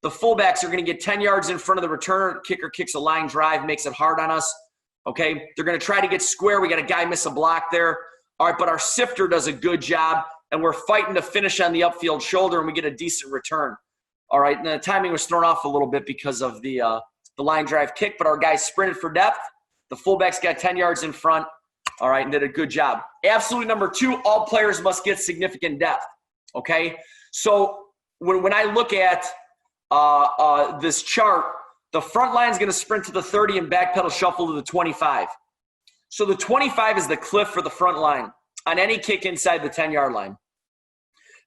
The fullbacks are going to get 10 yards in front of the returner. Kicker kicks a line drive, makes it hard on us. Okay, they're going to try to get square. We got a guy miss a block there. All right, but our sifter does a good job, and we're fighting to finish on the upfield shoulder, and we get a decent return. All right, and the timing was thrown off a little bit because of the line drive kick, but our guys sprinted for depth. The fullbacks got 10 yards in front, all right, and did a good job. Absolute number 2, all players must get significant depth, okay? So when I look at this chart, the front line is going to sprint to the 30 and backpedal shuffle to the 25. So the 25 is the cliff for the front line on any kick inside the 10-yard line.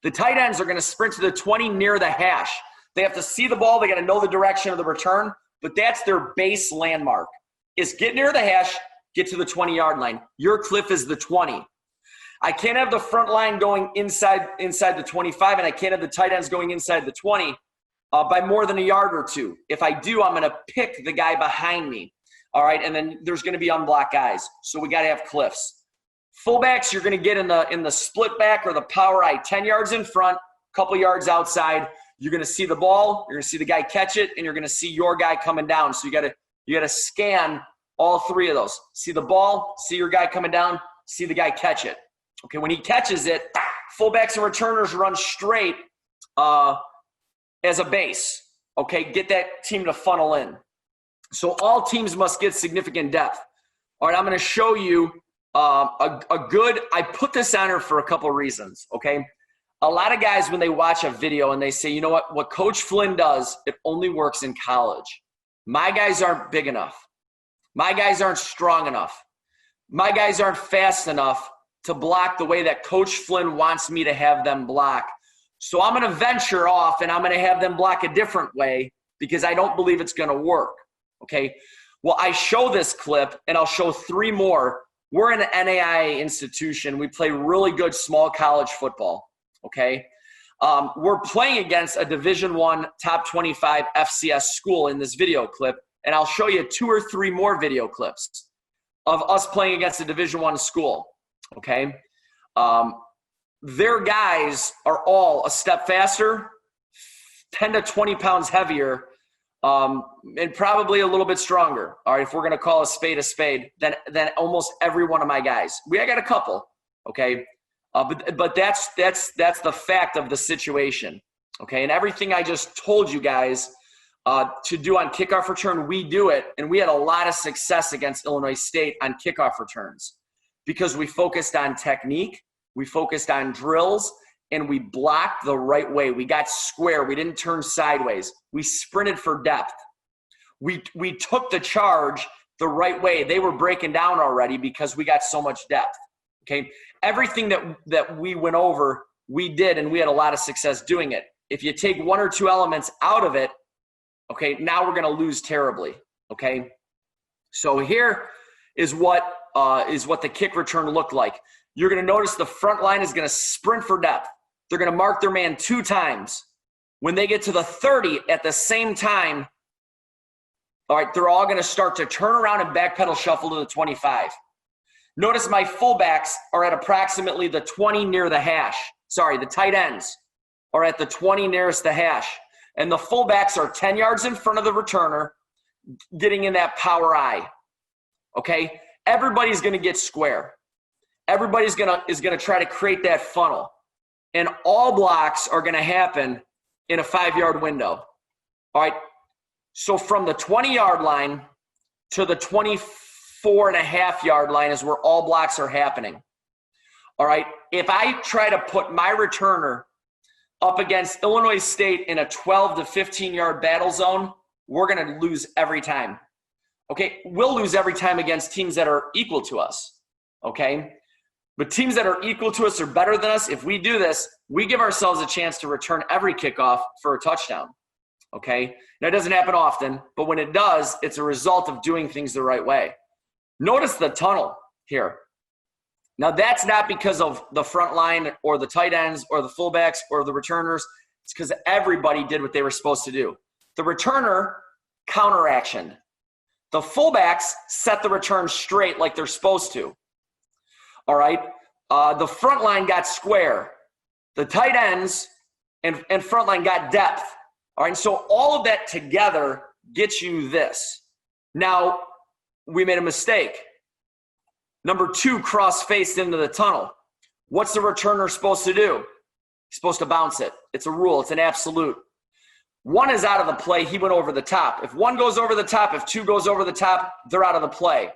The tight ends are going to sprint to the 20 near the hash. They have to see the ball. They got to know the direction of the return, but that's their base landmark is get near the hash, get to the 20-yard line. Your cliff is the 20. I can't have the front line going inside the 25, and I can't have the tight ends going inside the 20. By more than a yard or 2. If I do, I'm going to pick the guy behind me. All right, and then there's going to be unblocked guys. So we got to have cliffs. Fullbacks, you're going to get in the split back or the power eye 10 yards in front, couple yards outside. You're going to see the ball, you're going to see the guy catch it, and you're going to see your guy coming down. So you got to scan all three of those. See the ball, see your guy coming down, see the guy catch it. Okay, when he catches it, fullbacks and returners run straight as a base. Okay, get that team to funnel in. So all teams must get significant depth. All right, I'm going to show you I put this on here for a couple of reasons, okay? A lot of guys, when they watch a video and they say, you know what Coach Flynn does, it only works in college. My guys aren't big enough. My guys aren't strong enough. My guys aren't fast enough to block the way that Coach Flynn wants me to have them block. So I'm going to venture off and I'm going to have them block a different way because I don't believe it's going to work, okay? Well, I show this clip and I'll show 3 more. We're an NAIA institution. We play really good small college football, okay? We're playing against a Division I top 25 FCS school in this video clip, and I'll show you 2 or 3 more video clips of us playing against a Division I school, okay? Their guys are all a step faster, 10 to 20 pounds heavier, and probably a little bit stronger, all right, if we're going to call a spade, than almost every one of my guys. I got a couple, okay? But that's the fact of the situation, okay? And everything I just told you guys to do on kickoff return, we do it, and we had a lot of success against Illinois State on kickoff returns because we focused on technique, we focused on drills, and we blocked the right way. We got square. We didn't turn sideways. We sprinted for depth. We took the charge the right way. They were breaking down already because we got so much depth, okay? Everything that we went over, we did, and we had a lot of success doing it. If you take 1 or 2 elements out of it, okay, now we're going to lose terribly, okay? So here is what the kick return looked like. You're going to notice the front line is going to sprint for depth. They're going to mark their man 2 times. When they get to the 30 at the same time, all right, they're all going to start to turn around and backpedal shuffle to the 25. Notice my fullbacks are at approximately the 20 near the hash. Sorry, the tight ends are at the 20 nearest the hash. And the fullbacks are 10 yards in front of the returner, getting in that power eye. Okay? Everybody's going to get square. Everybody's is going to try to create that funnel. And all blocks are going to happen in a 5-yard window. All right? So from the 20-yard line to the 24.5-yard line is where all blocks are happening. All right? If I try to put my returner up against Illinois State in a 12 to 15-yard battle zone, we're going to lose every time. Okay? We'll lose every time against teams that are equal to us. Okay? But teams that are equal to us or better than us, if we do this, we give ourselves a chance to return every kickoff for a touchdown, okay? Now, it doesn't happen often, but when it does, it's a result of doing things the right way. Notice the tunnel here. Now, that's not because of the front line or the tight ends or the fullbacks or the returners. It's because everybody did what they were supposed to do. The returner counter-actioned. The fullbacks set the return straight like they're supposed to. All right, the front line got square. The tight ends and front line got depth. All right, so all of that together gets you this. Now, we made a mistake. Number 2, cross-faced into the tunnel. What's the returner supposed to do? He's supposed to bounce it. It's a rule. It's an absolute. 1 is out of the play. He went over the top. If 1 goes over the top, if 2 goes over the top, they're out of the play.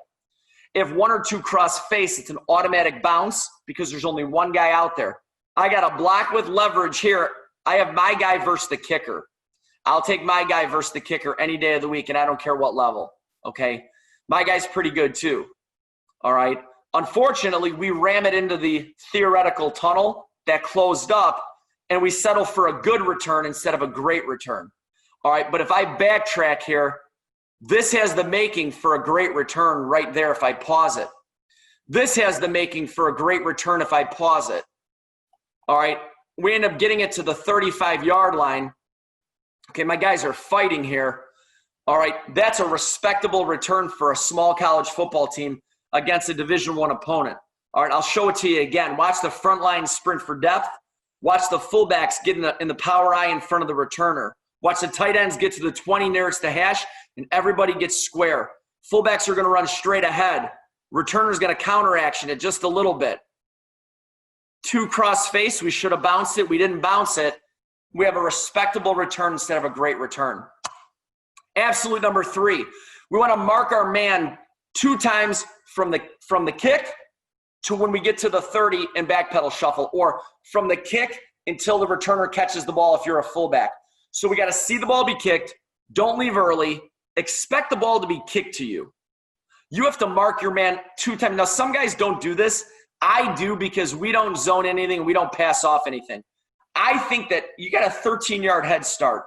If 1 or 2 cross-face, it's an automatic bounce because there's only 1 guy out there. I got a block with leverage here. I have my guy versus the kicker. I'll take my guy versus the kicker any day of the week, and I don't care what level, okay? My guy's pretty good too, all right? Unfortunately, we ram it into the theoretical tunnel that closed up, and we settle for a good return instead of a great return, all right? But if I backtrack here, this has the making for a great return right there if I pause it. This has the making for a great return if I pause it. All right, we end up getting it to the 35-yard line. Okay, my guys are fighting here. All right, that's a respectable return for a small college football team against a Division I opponent. All right, I'll show it to you again. Watch the front line sprint for depth. Watch the fullbacks get in the power eye in front of the returner. Watch the tight ends get to the 20 nearest the hash, and everybody gets square. Fullbacks are going to run straight ahead. Returner's going to counteraction it just a little bit. 2 cross face, we should have bounced it. We didn't bounce it. We have a respectable return instead of a great return. Absolute number 3, we want to mark our man 2 times from the kick to when we get to the 30 and backpedal shuffle, or from the kick until the returner catches the ball if you're a fullback. So we got to see the ball be kicked. Don't leave early. Expect the ball to be kicked to you. You have to mark your man 2 times. Now, some guys don't do this. I do, because we don't zone anything. We don't pass off anything. I think that you got a 13-yard head start.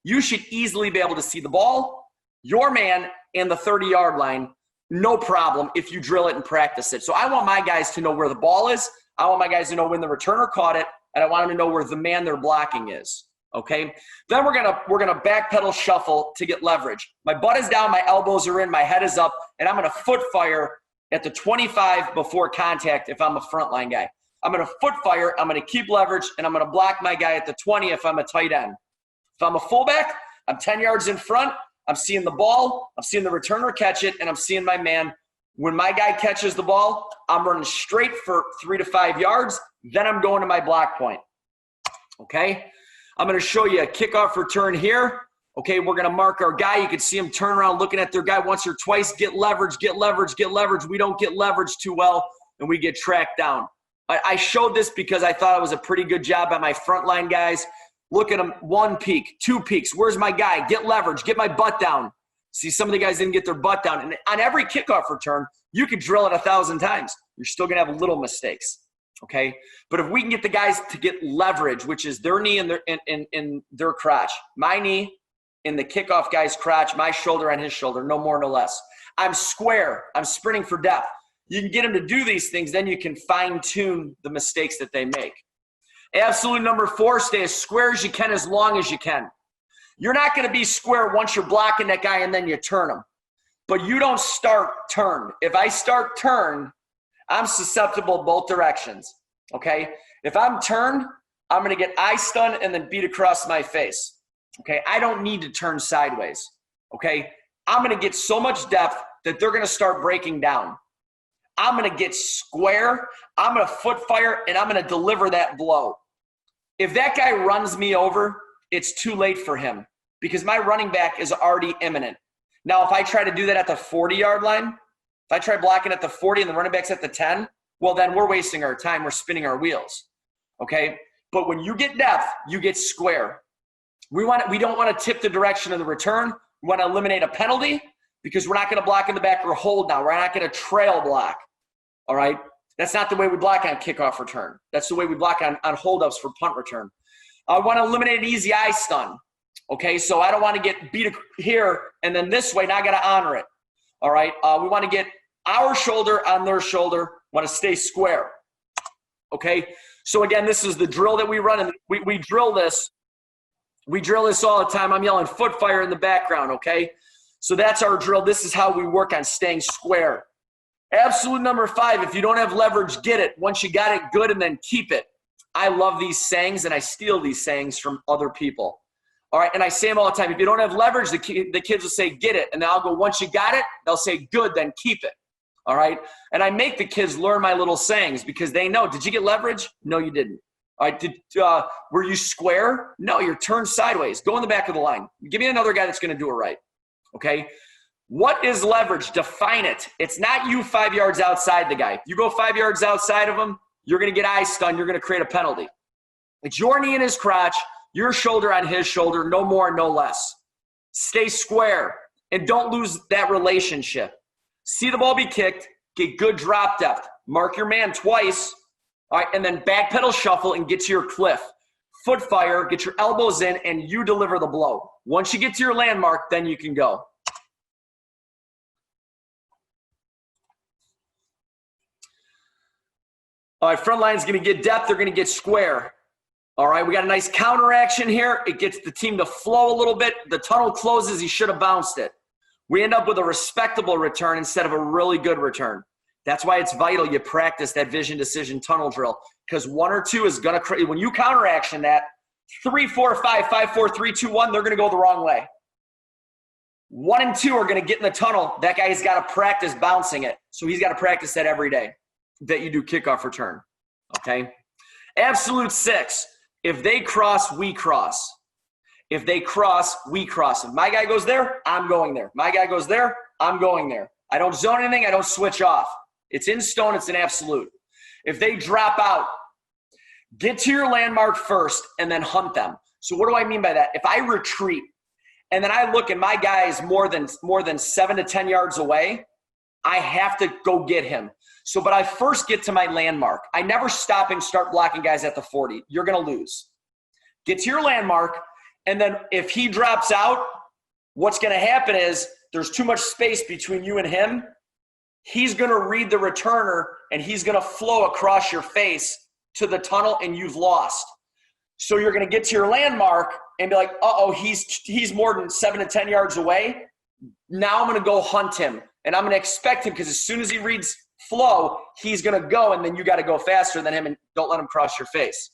You should easily be able to see the ball, your man, and the 30-yard line. No problem if you drill it and practice it. So I want my guys to know where the ball is. I want my guys to know when the returner caught it, and I want them to know where the man they're blocking is. Okay? Then we're gonna backpedal shuffle to get leverage. My butt is down, my elbows are in, my head is up, and I'm gonna foot fire at the 25 before contact if I'm a frontline guy. I'm gonna foot fire, I'm gonna keep leverage, and I'm gonna block my guy at the 20 if I'm a tight end. If I'm a fullback, I'm 10 yards in front, I'm seeing the ball, I'm seeing the returner catch it, and I'm seeing my man. When my guy catches the ball, I'm running straight for 3 to 5 yards, then I'm going to my block point. Okay? I'm going to show you a kickoff return here. Okay, we're going to mark our guy. You can see him turn around looking at their guy once or twice. Get leverage, get leverage, get leverage. We don't get leverage too well, and we get tracked down. I showed this because I thought it was a pretty good job by my frontline guys. Look at them, 1 peek, 2 peeks. Where's my guy? Get leverage, get my butt down. See, some of the guys didn't get their butt down. And on every kickoff return, you could drill it 1,000 times. You're still going to have little mistakes, okay? But if we can get the guys to get leverage, which is their knee and their crotch, my knee in the kickoff guy's crotch, my shoulder on his shoulder, no more, no less. I'm square. I'm sprinting for depth. You can get them to do these things, then you can fine-tune the mistakes that they make. Absolute number 4, stay as square as you can, as long as you can. You're not going to be square once you're blocking that guy and then you turn him. But you don't start turn. If I start turn, I'm susceptible both directions, okay? If I'm turned, I'm going to get eye stun and then beat across my face, okay? I don't need to turn sideways, okay? I'm going to get so much depth that they're going to start breaking down. I'm going to get square, I'm going to foot fire, and I'm going to deliver that blow. If that guy runs me over, it's too late for him because my running back is already imminent. Now, if I try to do that at the 40-yard line, if I try blocking at the 40 and the running back's at the 10, well, then we're wasting our time. We're spinning our wheels, okay? But when you get depth, you get square. We don't want to tip the direction of the return. We want to eliminate a penalty because we're not going to block in the back or hold now. We're not going to trail block, all right? That's not the way we block on kickoff return. That's the way we block on holdups for punt return. I want to eliminate an easy eye stun. Okay, so I don't want to get beat here and then this way. Now I got to honor it. All right, we want to get our shoulder on their shoulder. Want to stay square. Okay, so again, this is the drill that we run, and we drill this. We drill this all the time. I'm yelling foot fire in the background. Okay, so that's our drill. This is how we work on staying square. Absolute number 5. If you don't have leverage, get it. Once you got it, good, and then keep it. I love these sayings, and I steal these sayings from other people. All right, and I say them all the time. If you don't have leverage, the kids will say, get it. And then I'll go, once you got it, they'll say, good, then keep it. All right? And I make the kids learn my little sayings because they know, did you get leverage? No, you didn't. All right, were you square? No, you're turned sideways. Go in the back of the line. Give me another guy that's going to do it right. Okay? What is leverage? Define it. It's not you 5 yards outside the guy. If you go 5 yards outside of him, you're going to get eye stun. You're going to create a penalty. It's your knee in his crotch, your shoulder on his shoulder, no more, no less. Stay square and don't lose that relationship. See the ball be kicked, get good drop depth. Mark your man twice, all right, and then backpedal shuffle and get to your cliff. Foot fire, get your elbows in, and you deliver the blow. Once you get to your landmark, then you can go. All right, front line's going to get depth. They're going to get square. All right, we got a nice counter action here. It gets the team to flow a little bit. The tunnel closes. He should have bounced it. We end up with a respectable return instead of a really good return. That's why it's vital you practice that vision, decision, tunnel drill, because 1 or 2 is going to create, when you counter action that, 3, 4, 5, 5, 4, 3, 2, 1, they're going to go the wrong way. 1 and 2 are going to get in the tunnel. That guy's got to practice bouncing it. So he's got to practice that every day that you do kickoff return. Okay? Absolute 6. If they cross, we cross. If they cross, we cross. If my guy goes there, I'm going there. My guy goes there, I'm going there. I don't zone anything. I don't switch off. It's in stone. It's an absolute. If they drop out, get to your landmark first and then hunt them. So what do I mean by that? If I retreat and then I look and my guy is more than 7 to 10 yards away, I have to go get him. So, but I first get to my landmark. I never stop and start blocking guys at the 40. You're going to lose. Get to your landmark. And then if he drops out, what's going to happen is there's too much space between you and him. He's going to read the returner and he's going to flow across your face to the tunnel and you've lost. So you're going to get to your landmark and be like, uh-oh, he's more than 7 to 10 yards away. Now I'm going to go hunt him and I'm going to expect him because as soon as he reads flow, he's going to go and then you got to go faster than him and don't let him cross your face.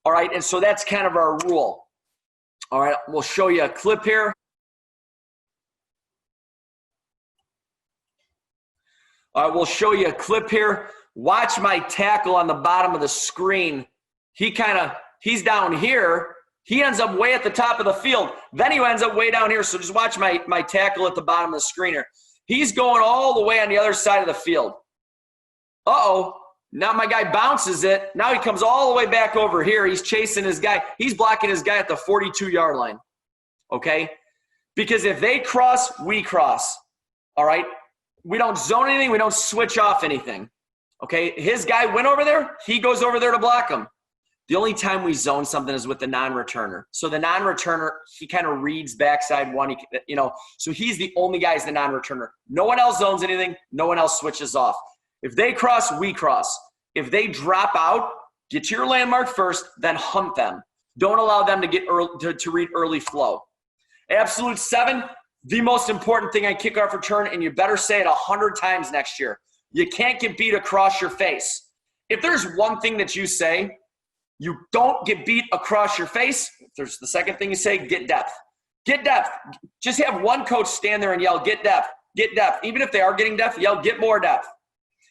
All right, and so that's kind of our rule. All right, we'll show you a clip here. All right, we'll show you a clip here. Watch my tackle on the bottom of the screen. He's down here. He ends up way at the top of the field. Then he ends up way down here. So just watch my tackle at the bottom of the screen here. He's going all the way on the other side of the field. Uh-oh. Now my guy bounces it. Now he comes all the way back over here. He's chasing his guy. He's blocking his guy at the 42-yard line. Okay? Because if they cross, we cross. All right? We don't zone anything. We don't switch off anything. Okay? His guy went over there. He goes over there to block him. The only time we zone something is with the non-returner. So the non-returner, he kind of reads backside one. So he's the only guy who's the non-returner. No one else zones anything. No one else switches off. If they cross, we cross. If they drop out, get to your landmark first, then hunt them. Don't allow them to get to read early flow. Absolute 7, the most important thing on kickoff return, and you better say it 100 times next year. You can't get beat across your face. If there's one thing that you say, you don't get beat across your face. If there's the second thing you say, get depth. Get depth. Just have one coach stand there and yell, get depth, get depth. Even if they are getting depth, yell, get more depth.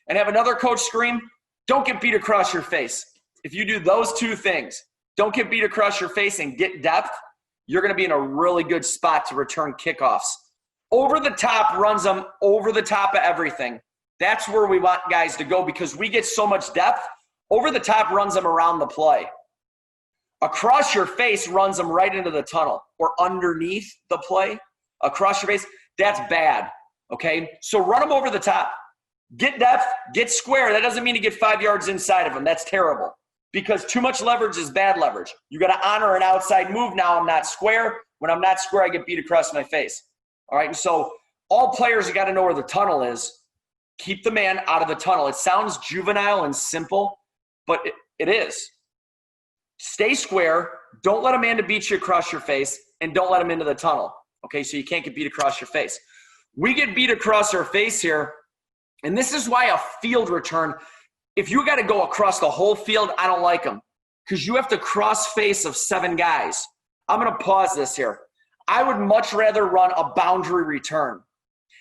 And have another coach scream, don't get beat across your face. If you do those 2 things, don't get beat across your face and get depth, you're going to be in a really good spot to return kickoffs. Over the top runs them over the top of everything. That's where we want guys to go because we get so much depth. Over the top runs them around the play. Across your face runs them right into the tunnel or underneath the play. Across your face, that's bad, okay? So run them over the top. Get depth, get square. That doesn't mean you get 5 yards inside of them. That's terrible because too much leverage is bad leverage. You got to honor an outside move now. I'm not square. When I'm not square, I get beat across my face. All right, and so all players, you got to know where the tunnel is. Keep the man out of the tunnel. It sounds juvenile and simple, but it is. Stay square. Don't let Amanda beat you across your face, and don't let him into the tunnel. Okay, so you can't get beat across your face. We get beat across our face here, and this is why a field return, if you got to go across the whole field, I don't like them because you have to cross face of 7 guys. I'm going to pause this here. I would much rather run a boundary return.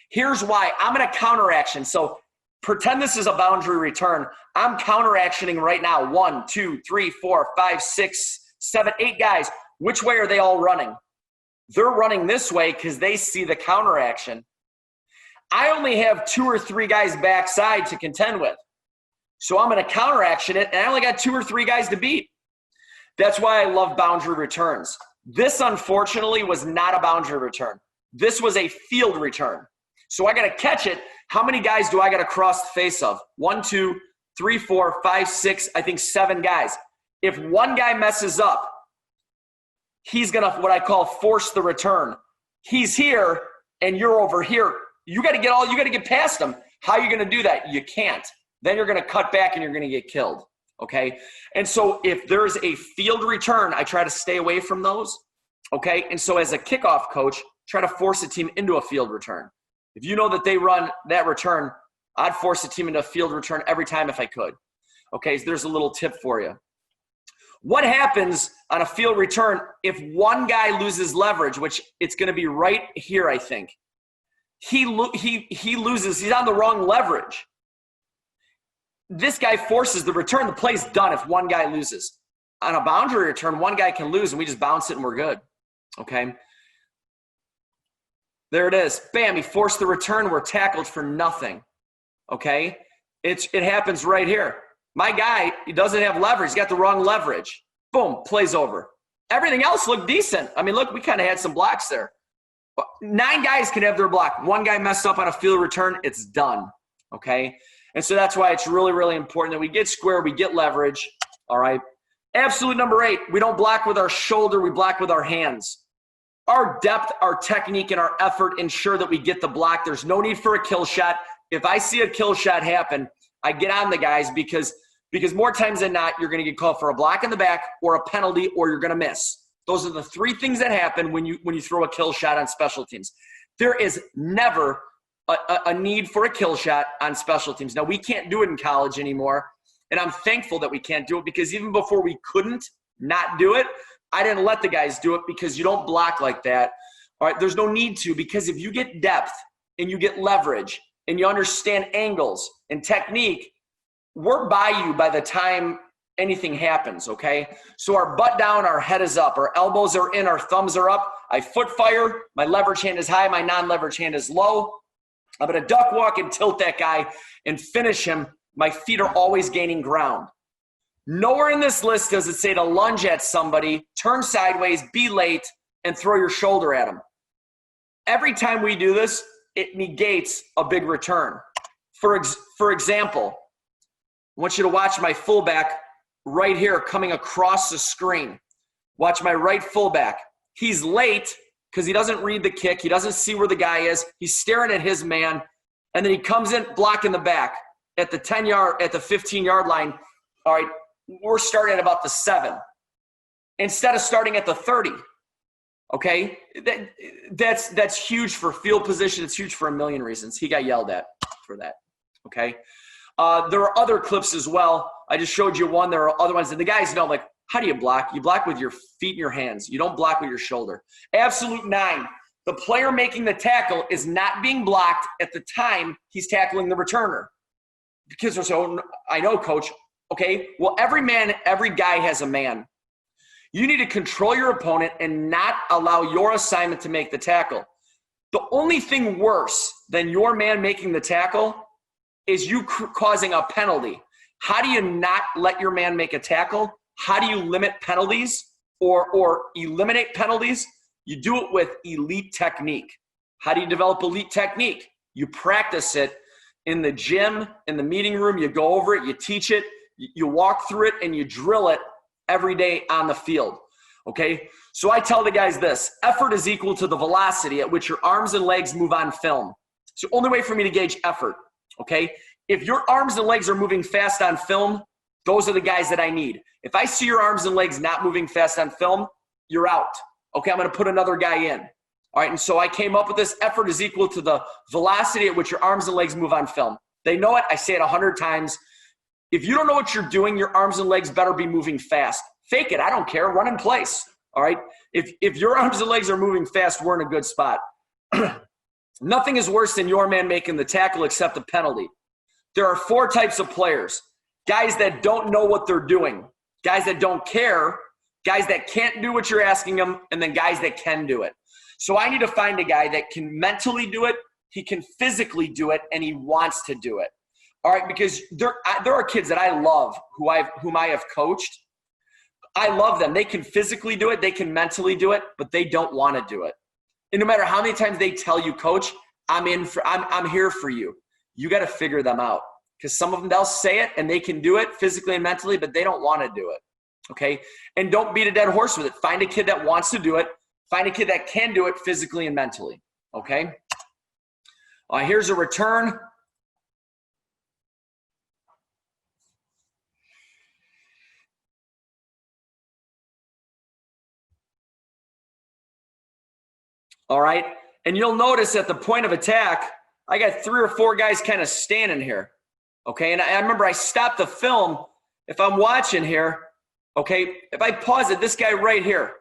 Here's why. I'm going to counter action. So pretend this is a boundary return. I'm counter actioning right now. 1, 2, 3, 4, 5, 6, 7, 8 guys. Which way are they all running? They're running this way because they see the counter action. I only have 2 or 3 guys backside to contend with. So I'm going to counter action it, and I only got 2 or 3 guys to beat. That's why I love boundary returns. This, unfortunately, was not a boundary return. This was a field return. So I got to catch it. How many guys do I got to cross the face of? 1, 2, 3, 4, 5, 6, I think 7 guys. If one guy messes up, he's going to, what I call, force the return. He's here, and you're over here. You got to get past him. How are you going to do that? You can't. Then you're going to cut back, and you're going to get killed. Okay? And so if there's a field return, I try to stay away from those. Okay? And so as a kickoff coach, try to force a team into a field return. If you know that they run that return, I'd force the team into a field return every time if I could. Okay, so there's a little tip for you. What happens on a field return if one guy loses leverage, which it's going to be right here, I think. He loses, he's on the wrong leverage. This guy forces the return. The play's done if one guy loses. On a boundary return, one guy can lose and we just bounce it and we're good. Okay. There it is. Bam, he forced the return. We're tackled for nothing. Okay. It happens right here. My guy, he doesn't have leverage. He's got the wrong leverage. Boom, plays over. Everything else looked decent. I mean, look, we kind of had some blocks there. 9 guys can have their block. One guy messed up on a field return, it's done. Okay. And so that's why it's really, really important that we get square, we get leverage. All right. Absolute number 8, we don't block with our shoulder, we block with our hands. Our depth, our technique, and our effort ensure that we get the block. There's no need for a kill shot. If I see a kill shot happen, I get on the guys because more times than not, you're going to get called for a block in the back or a penalty or you're going to miss. Those are the 3 things that happen when you throw a kill shot on special teams. There is never a need for a kill shot on special teams. Now, we can't do it in college anymore, and I'm thankful that we can't do it because even before we couldn't not do it, I didn't let the guys do it because you don't block like that. All right, there's no need to, because if you get depth and you get leverage and you understand angles and technique, we're by you by the time anything happens, okay? So our butt down, our head is up, our elbows are in, our thumbs are up. I foot fire, my leverage hand is high, my non-leverage hand is low. I'm going to duck walk and tilt that guy and finish him. My feet are always gaining ground. Nowhere in this list does it say to lunge at somebody, turn sideways, be late, and throw your shoulder at them. Every time we do this, it negates a big return. For example, I want you to watch my fullback right here coming across the screen. Watch my right fullback. He's late because he doesn't read the kick. He doesn't see where the guy is. He's staring at his man, and then he comes in blocking the back at the 10-yard, at the 15-yard line. All right, we're starting at about the 7 instead of starting at the 30. Okay, that's huge for field position. It's huge for a million reasons. He got yelled at for that. Okay, there are other clips as well. I just showed you one. There are other ones, and the guys know, like, how do you block? You block with your feet and your hands. You don't block with your shoulder. Absolute 9. The player making the tackle is not being blocked at the time he's tackling the returner. Because so I know, coach. Okay, well, every guy has a man. You need to control your opponent and not allow your assignment to make the tackle. The only thing worse than your man making the tackle is you causing a penalty. How do you not let your man make a tackle? How do you limit penalties or eliminate penalties? You do it with elite technique. How do you develop elite technique? You practice it in the gym, in the meeting room. You go over it, you teach it, you walk through it, and you drill it every day on the field, okay? So I tell the guys this: effort is equal to the velocity at which your arms and legs move on film. It's the only way for me to gauge effort, okay? If your arms and legs are moving fast on film, those are the guys that I need. If I see your arms and legs not moving fast on film, you're out. Okay, I'm going to put another guy in. All right, and so I came up with this: effort is equal to the velocity at which your arms and legs move on film. They know it. I say it 100 times. If you don't know what you're doing, your arms and legs better be moving fast. Fake it. I don't care. Run in place. All right? If your arms and legs are moving fast, we're in a good spot. Nothing is worse than your man making the tackle except a penalty. There are 4 types of players: guys that don't know what they're doing, guys that don't care, guys that can't do what you're asking them, and then guys that can do it. So I need to find a guy that can mentally do it, he can physically do it, and he wants to do it. All right, because there are kids that I love whom I have coached. I love them. They can physically do it, they can mentally do it, but they don't want to do it. And no matter how many times they tell you, coach, I'm here for you. You got to figure them out, because some of them, they'll say it and they can do it physically and mentally, but they don't want to do it. Okay, and don't beat a dead horse with it. Find a kid that wants to do it. Find a kid that can do it physically and mentally. Okay. Here's a return. All right. And you'll notice at the point of attack, I got 3 or 4 guys kind of standing here. Okay. And I remember I stopped the film. If I'm watching here, okay, if I pause it, this guy right here,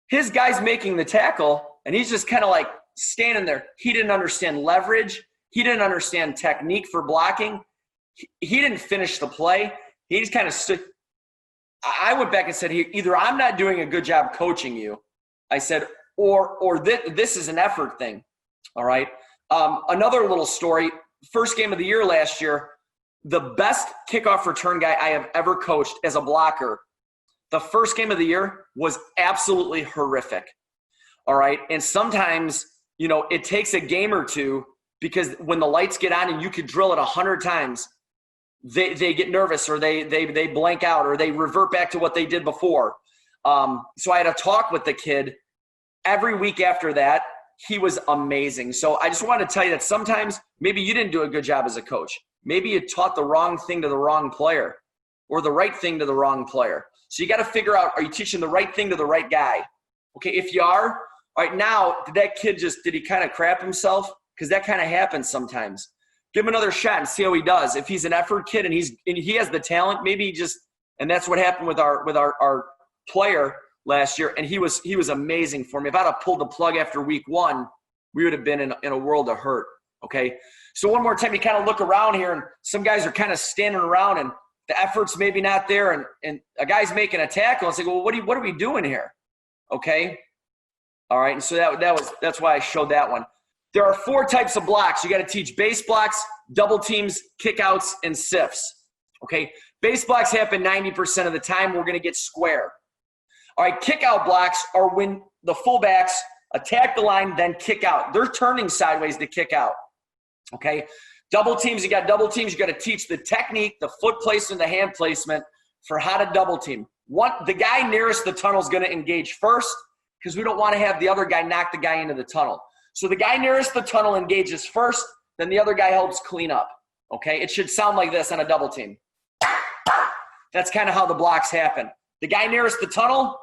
his guy's making the tackle and he's just kind of like standing there. He didn't understand leverage. He didn't understand technique for blocking. He didn't finish the play. He just kind of stood. I went back and said, either I'm not doing a good job coaching you, I said, or this is an effort thing. All right. Another little story, first game of the year last year, the best kickoff return guy I have ever coached as a blocker, the first game of the year was absolutely horrific. All right. And sometimes, it takes a game or two, because when the lights get on and you could drill it 100 times, they get nervous, or they blank out, or they revert back to what they did before. So I had a talk with the kid every week after that. He was amazing. So I just wanted to tell you that sometimes maybe you didn't do a good job as a coach. Maybe you taught the wrong thing to the wrong player, or the right thing to the wrong player. So you got to figure out, are you teaching the right thing to the right guy? Okay, if you are, all right, now, did that kid did he kind of crap himself? Because that kind of happens sometimes. Give him another shot and see how he does. If he's an effort kid and he has the talent, maybe and that's what happened with our player last year, and he was amazing for me. If I'd have pulled the plug after week 1, we would have been in a world of hurt. Okay, so one more time, you kind of look around here, and some guys are kind of standing around, and the effort's maybe not there, and a guy's making a tackle. It's like, well, what are we doing here? Okay, all right, and so that's why I showed that one. There are 4 types of blocks. You got to teach base blocks, double teams, kickouts, and sifts. Okay, base blocks happen 90% of the time. We're going to get square. All right, kick out blocks are when the fullbacks attack the line, then kick out. They're turning sideways to kick out. Okay, double teams, you got double teams. You got to teach the technique, the foot placement, the hand placement for how to double team. The guy nearest the tunnel is going to engage first, because we don't want to have the other guy knock the guy into the tunnel. So the guy nearest the tunnel engages first, then the other guy helps clean up. Okay, it should sound like this on a double team. That's kind of how the blocks happen. The guy nearest the tunnel,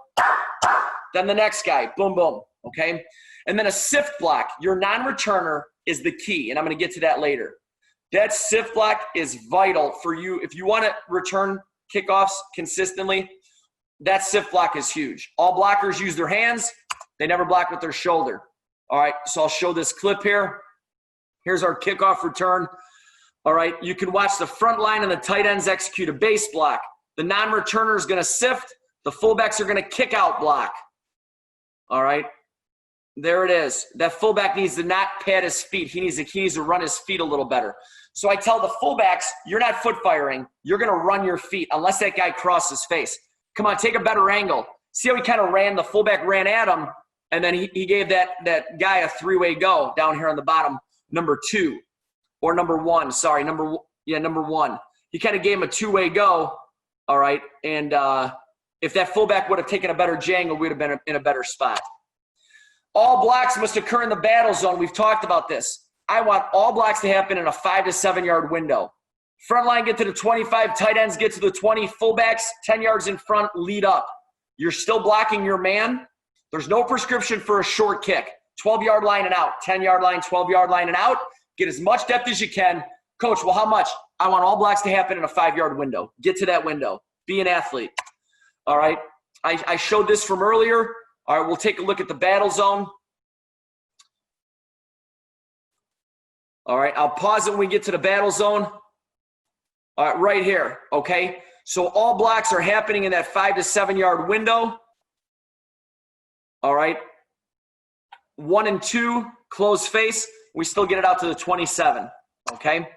then the next guy, boom, boom, okay? And then a sift block, your non-returner is the key, and I'm going to get to that later. That sift block is vital for you. If you want to return kickoffs consistently, that sift block is huge. All blockers use their hands. They never block with their shoulder. All right, so I'll show this clip here. Here's our kickoff return. All right, you can watch the front line and the tight ends execute a base block. The non-returner is going to sift. The fullbacks are going to kick out block. All right, there it is. That fullback needs to not pad his feet. He needs to run his feet a little better. So I tell the fullbacks, you're not foot firing. You're going to run your feet unless that guy crosses face. Come on, take a better angle. See how he kind of ran, the fullback ran at him, and then he gave that guy a 3-way go down here on the bottom, number 2. Or number 1, sorry, number 1. He kind of gave him a 2-way go, all right, and if that fullback would have taken a better jangle, we would have been in a better spot. All blocks must occur in the battle zone. We've talked about this. I want all blocks to happen in a 5 to 7 yard window. Front line get to the 25, tight ends get to the 20, fullbacks 10 yards in front, lead up. You're still blocking your man. There's no prescription for a short kick. 12-yard line and out, 10-yard line, 12-yard line and out. Get as much depth as you can. Coach, well, how much? I want all blocks to happen in a 5-yard window. Get to that window. Be an athlete. All right. I showed this from earlier. All right, we'll take a look at the battle zone. All right, I'll pause it when we get to the battle zone. All right, right here, okay? So all blocks are happening in that 5 to 7 yard window. All right. 1 and 2, close face. We still get it out to the 27, okay?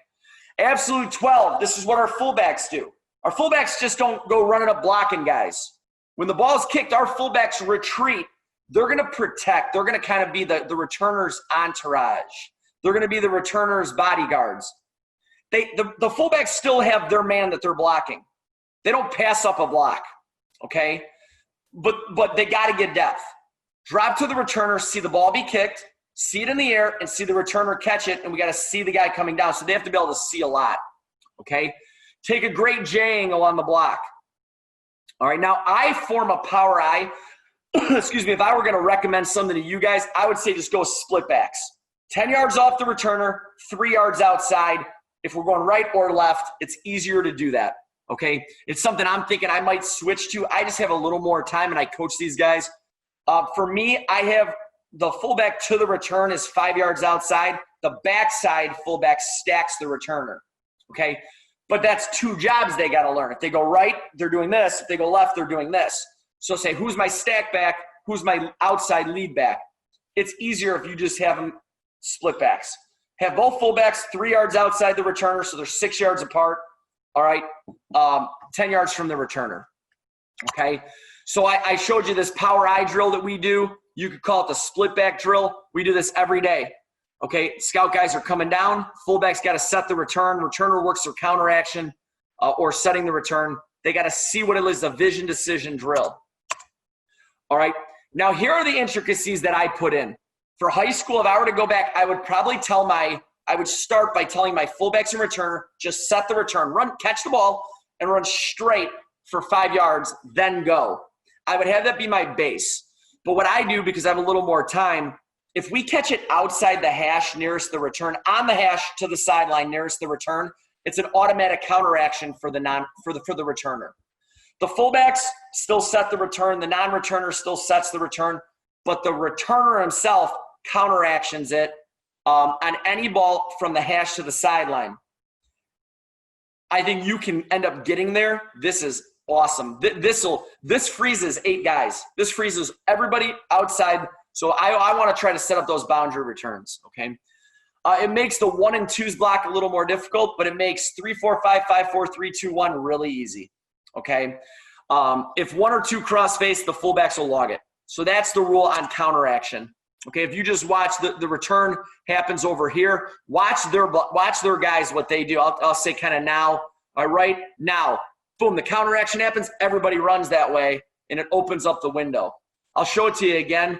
Absolute 12, this is what our fullbacks do. Our fullbacks just don't go running up blocking guys. When the ball's kicked, our fullbacks retreat. They're going to protect. They're going to kind of be the returner's entourage. They're going to be the returner's bodyguards. The fullbacks still have their man that they're blocking. They don't pass up a block, okay? But they got to get depth. Drop to the returner, see the ball be kicked, see it in the air, and see the returner catch it, and we got to see the guy coming down. So they have to be able to see a lot, okay? Take a great J angle on the block. All right, now I form a power I. Excuse me, if I were going to recommend something to you guys, I would say just go split backs. 10 yards off the returner, 3 yards outside. If we're going right or left, it's easier to do that, okay? It's something I'm thinking I might switch to. I just have a little more time, and I coach these guys. For me, I have the fullback to the return is 5 yards outside. The backside fullback stacks the returner, okay? But that's 2 jobs they got to learn. If they go right, they're doing this. If they go left, they're doing this. So say, who's my stack back? Who's my outside lead back? It's easier if you just have them split backs. Have both fullbacks 3 yards outside the returner, so they're 6 yards apart. All right, 10 yards from the returner. Okay, so I showed you this power eye drill that we do. You could call it the split back drill. We do this every day. Okay, scout guys are coming down. Fullback's got to set the return. Returner works their counter action or setting the return. They got to see what it is, a vision decision drill. All right, now here are the intricacies that I put in. For high school, if I were to go back, I would probably I would start by telling my fullbacks and returner, just set the return, run, catch the ball, and run straight for 5 yards, then go. I would have that be my base. But what I do, because I have a little more time, if we catch it outside the hash nearest the return, on the hash to the sideline nearest the return, it's an automatic counteraction for the returner. The fullbacks still set the return, the non-returner still sets the return, but the returner himself counteractions it on any ball from the hash to the sideline. I think you can end up getting there. This is awesome. This freezes 8 guys. This freezes everybody outside. So I want to try to set up those boundary returns, okay? It makes the 1 and 2s block a little more difficult, but it makes 3, 4, 5, 5, 4, 3, 2, 1 really easy, okay? If 1 or 2 cross face, the fullbacks will log it. So that's the rule on counteraction. Okay, if you just watch the return happens over here, watch their guys, what they do. I'll say kind of now, all right, now, boom, the counteraction happens, everybody runs that way, and it opens up the window. I'll show it to you again.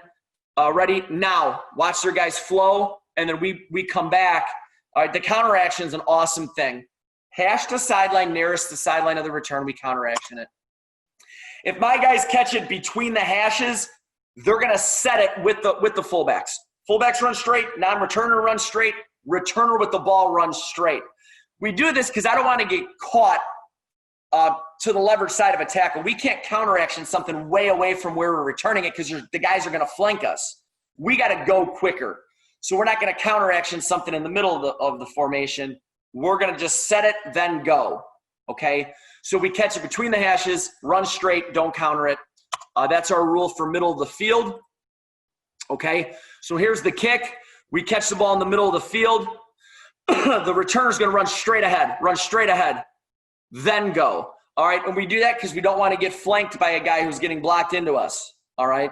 Ready? Now, watch their guys flow, and then we come back. All right, the counteraction is an awesome thing. Hash to sideline, nearest the sideline of the return, we counteraction it. If my guys catch it between the hashes, they're going to set it with the fullbacks. Fullbacks run straight, non-returner runs straight, returner with the ball runs straight. We do this because I don't want to get caught to the leverage side of a tackle. We can't counteraction something way away from where we're returning it because the guys are going to flank us. We got to go quicker. So we're not going to counteraction something in the middle of the formation. We're going to just set it, then go. Okay? So we catch it between the hashes, run straight, don't counter it. That's our rule for middle of the field. Okay, so here's the kick. We catch the ball in the middle of the field. The returner is going to run straight ahead, then go. All right, and we do that because we don't want to get flanked by a guy who's getting blocked into us. All right.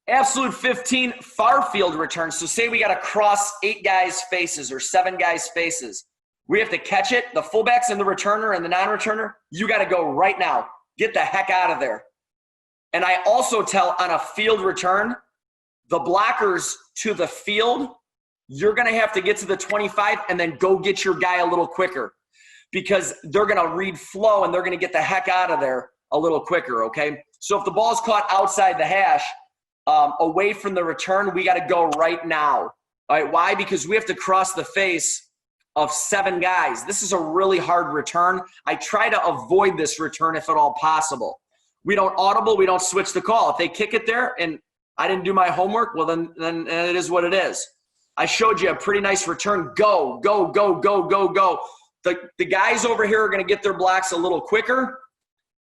Absolute 15 far field return. So say we got to cross 8 guys' faces or 7 guys' faces. We have to catch it. The fullbacks and the returner and the non-returner, you got to go right now. Get the heck out of there. And I also tell on a field return, the blockers to the field, you're going to have to get to the 25 and then go get your guy a little quicker because they're going to read flow and they're going to get the heck out of there a little quicker, okay? So if the ball's caught outside the hash, away from the return, we got to go right now. All right, why? Because we have to cross the face of 7 guys. This is a really hard return. I try to avoid this return if at all possible. We don't audible, we don't switch the call. If they kick it there and I didn't do my homework, well then it is what it is. I showed you a pretty nice return. Go, go, go, go, go, go. The guys over here are going to get their blocks a little quicker.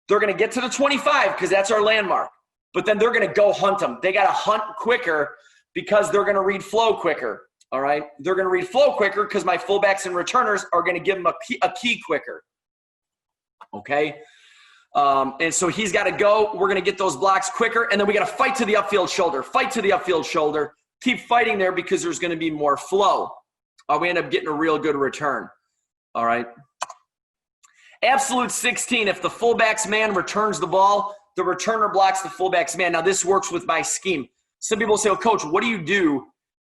They're going to get to the 25 because that's our landmark. But then they're going to go hunt them. They got to hunt quicker because they're going to read flow quicker. All right, they're going to read flow quicker because my fullbacks and returners are going to give him a key quicker. Okay, and so he's got to go. We're going to get those blocks quicker, and then we got to fight to the upfield shoulder. Fight to the upfield shoulder. Keep fighting there because there's going to be more flow. We end up getting a real good return. All right. Absolute 16. If the fullback's man returns the ball, the returner blocks the fullback's man. Now this works with my scheme. Some people say, "Oh, coach, what do you do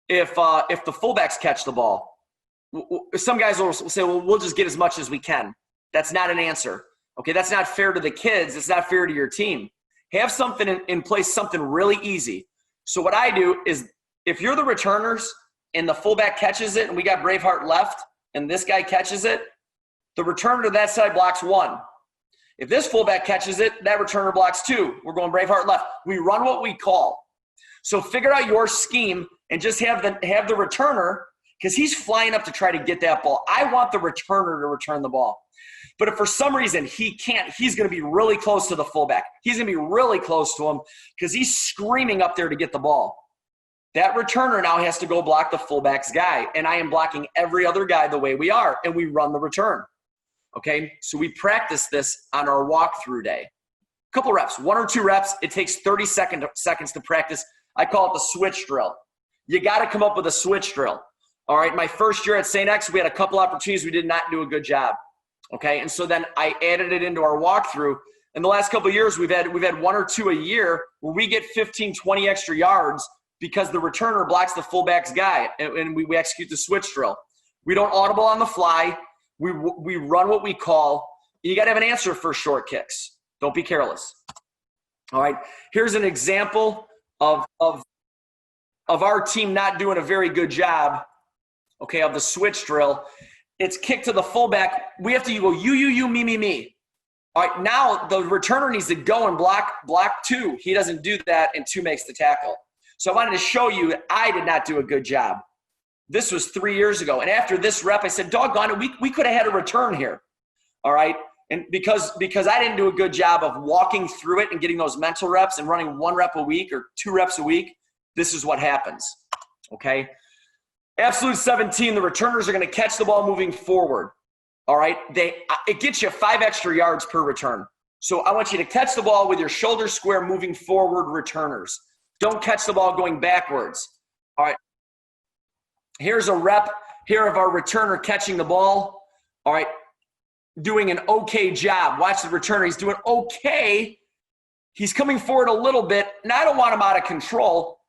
if the fullbacks catch the ball?" Some guys will say, well, we'll just get as much as we can. That's not an answer. Okay, that's not fair to the kids. It's not fair to your team. Have something in place, something really easy. So what I do is if you're the returners and the fullback catches it and we got Braveheart left and this guy catches it, the returner to that side blocks 1. If this fullback catches it, that returner blocks 2. We're going Braveheart left. We run what we call. So figure out your scheme and just have the returner, because he's flying up to try to get that ball. I want the returner to return the ball. But if for some reason he can't, he's going to be really close to the fullback. He's going to be really close to him because he's screaming up there to get the ball. That returner now has to go block the fullback's guy, and I am blocking every other guy the way we are, and we run the return. Okay, so we practice this on our walkthrough day. Couple reps, 1 or 2 reps. It takes 30 seconds to practice. I call it the switch drill. You got to come up with a switch drill. All right, my first year at St. X, we had a couple opportunities we did not do a good job. Okay, and so then I added it into our walkthrough. In the last couple of years, we've had 1 or 2 a year where we get 15, 20 extra yards because the returner blocks the fullback's guy, and we execute the switch drill. We don't audible on the fly. We run what we call. You got to have an answer for short kicks. Don't be careless. All right, here's an example of our team not doing a very good job, okay, of the switch drill. It's kick to the fullback. We have to go you, me. All right, now the returner needs to go and block 2. He doesn't do that, and 2 makes the tackle. So I wanted to show you I did not do a good job. This was 3 years ago. And after this rep, I said, doggone it, we could have had a return here. All right, and because I didn't do a good job of walking through it and getting those mental reps and running 1 rep a week or 2 reps a week, this is what happens, okay? Absolute 17, the returners are going to catch the ball moving forward, all right? It gets you 5 extra yards per return. So I want you to catch the ball with your shoulder square moving forward returners. Don't catch the ball going backwards, all right? Here's a rep here of our returner catching the ball, all right? Doing an okay job. Watch the returner. He's doing okay. He's coming forward a little bit, and I don't want him out of control.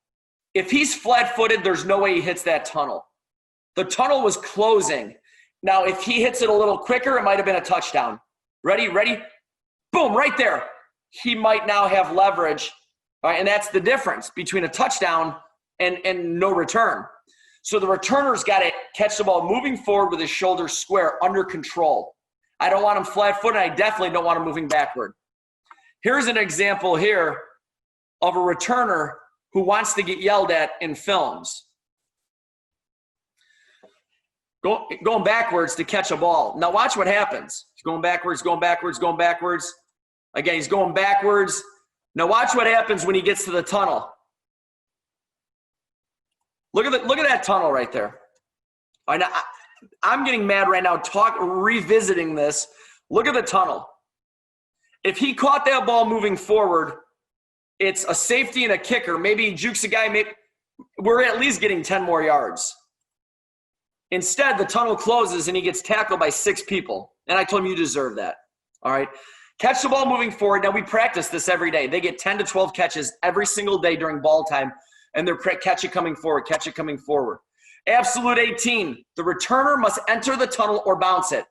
If he's flat-footed, there's no way he hits that tunnel. The tunnel was closing. Now, if he hits it a little quicker, it might have been a touchdown. Ready? Boom, right there. He might now have leverage, all right? And that's the difference between a touchdown and no return. So the returner's got to catch the ball moving forward with his shoulders square, under control. I don't want him flat-footed. I definitely don't want him moving backward. Here's an example here of a returner who wants to get yelled at in films. Going backwards to catch a ball. Now watch what happens. He's going backwards. Again, he's going backwards. Now watch what happens when he gets to the tunnel. Look at that tunnel right there. All right, now, I'm getting mad right now revisiting this. Look at the tunnel. If he caught that ball moving forward, it's a safety and a kicker. Maybe he jukes a guy. We're at least getting 10 more yards. Instead, the tunnel closes and he gets tackled by 6 people. And I told him, you deserve that. All right. Catch the ball moving forward. Now, we practice this every day. They get 10 to 12 catches every single day during ball time. And they're catch it coming forward. Absolute 18. The returner must enter the tunnel or bounce it.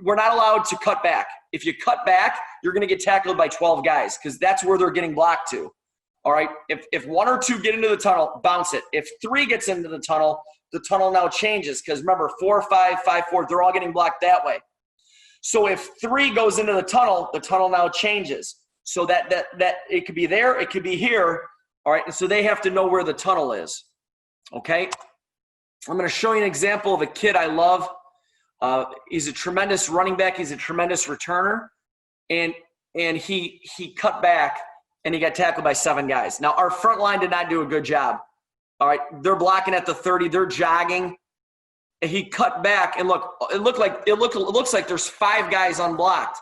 We're not allowed to cut back. If you cut back, you're going to get tackled by 12 guys because that's where they're getting blocked to. All right. If 1 or 2 get into the tunnel, bounce it. If 3 gets into the tunnel now changes because remember 4, 5, 5, 4, they're all getting blocked that way. So if 3 goes into the tunnel now changes. So that it could be there, it could be here. All right. And so they have to know where the tunnel is. Okay. I'm going to show you an example of a kid I love. He's a tremendous running back. He's a tremendous returner. And he cut back and he got tackled by 7 guys. Now, our front line did not do a good job. All right, they're blocking at the 30. They're jogging. And he cut back, and look, it looks like there's 5 guys unblocked.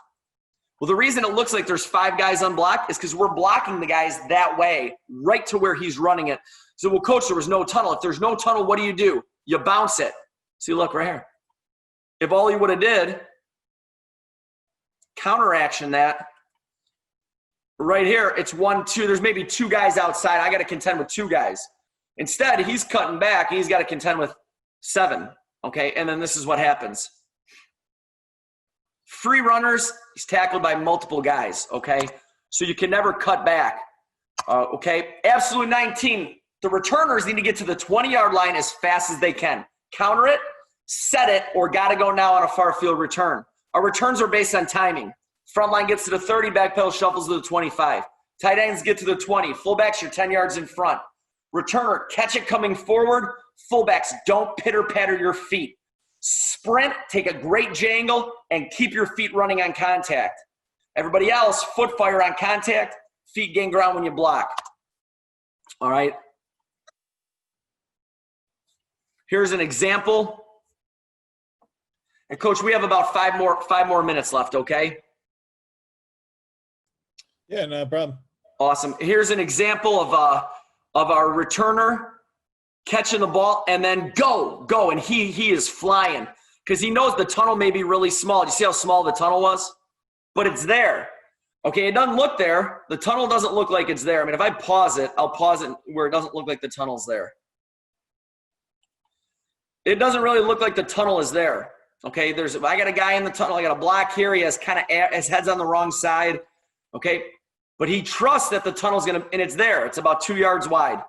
Well, the reason it looks like there's 5 guys unblocked is because we're blocking the guys that way, right to where he's running it. So, well, coach, there was no tunnel. If there's no tunnel, what do? You bounce it. See, look right here. If all he would have did, counteraction that, right here, it's 1, 2. There's maybe 2 guys outside. I got to contend with 2 guys. Instead, he's cutting back, and he's got to contend with 7. Okay, and then this is what happens. Free runners, he's tackled by multiple guys, okay? So you can never cut back, okay? Absolute 19, The returners need to get to the 20-yard line as fast as they can. Counter it, set it, or got to go now on a far field return. Our returns are based on timing. Front line gets to the 30, back pedal shuffles to the 25. Tight ends get to the 20. Fullbacks, you're 10 yards in front. Returner, catch it coming forward. Fullbacks, don't pitter-patter your feet. Sprint, take a great jangle, and keep your feet running on contact. Everybody else, foot fire on contact, feet gain ground when you block. All right. Here's an example. And Coach, we have about five more minutes left, okay? Yeah, no problem. Awesome. Here's an example of our returner catching the ball and then go. And he is flying because he knows the tunnel may be really small. Do you see how small the tunnel was? But it's there. Okay, it doesn't look there. The tunnel doesn't look like it's there. I mean, if I pause it, I'll pause it where it doesn't look like the tunnel's there. It doesn't really look like the tunnel is there. Okay, I got a guy in the tunnel. I got a block here. He has his head's on the wrong side. Okay, but he trusts that the tunnel's going to, and it's there. It's about 2 yards wide.